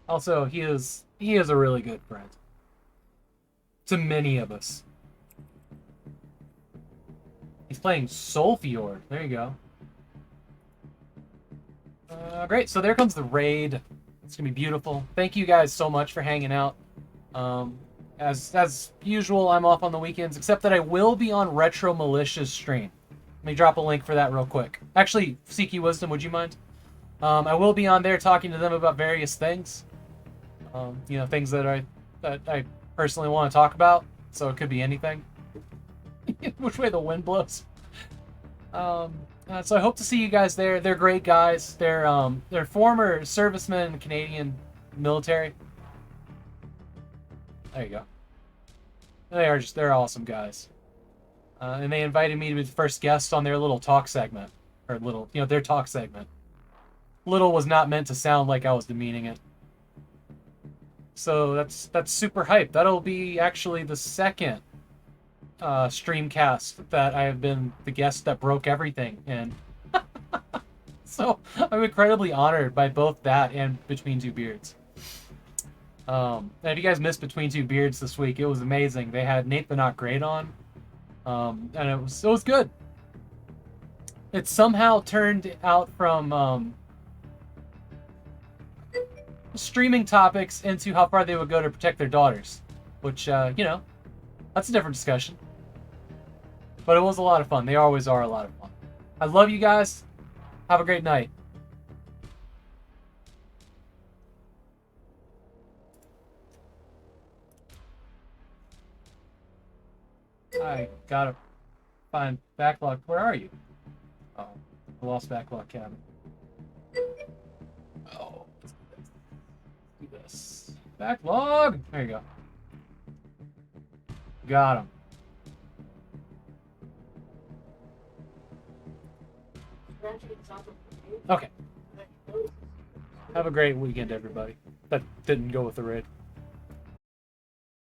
Also, he is a really good friend. To many of us. He's playing Solfjord. There you go. Great, so there comes the raid. It's gonna be beautiful. Thank you guys so much for hanging out. As usual, I'm off on the weekends, except that I will be on Retro Militia's stream. Let me drop a link for that real quick. Actually, Seeky Wisdom, would you mind? I will be on there talking to them about various things. You know, things that I personally want to talk about. So it could be anything. Which way the wind blows. So I hope to see you guys there. They're great guys. They're former servicemen in the Canadian military. There you go. They're awesome guys. And they invited me to be the first guest on their little talk segment. Or their talk segment. Little was not meant to sound like I was demeaning it. So that's super hype. That'll be actually the second streamcast that I have been the guest that broke everything in. So I'm incredibly honored by both that and Between Two Beards. And if you guys missed Between Two Beards this week, it was amazing. They had Nate the Not Great on, and it was good. It somehow turned out from streaming topics into how far they would go to protect their daughters, which that's a different discussion. But it was a lot of fun. They always are a lot of fun. I love you guys. Have a great night. I gotta find Backlog. Where are you? Oh, I lost Backlog Cabin. Oh, let's do this. Backlog! There you go. Got him. Okay. Have a great weekend, everybody. That didn't go with the raid.